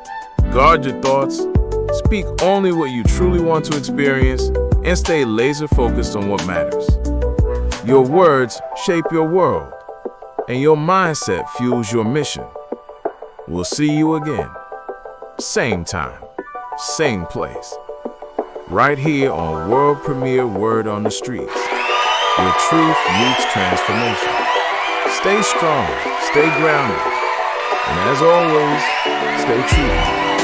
guard your thoughts, speak only what you truly want to experience, and stay laser focused on what matters. Your words shape your world, and your mindset fuels your mission. We'll see you again. Same time, same place. Right here on World Premiere Word on the Streets, where truth meets transformation. Stay strong, stay grounded, and as always, stay true.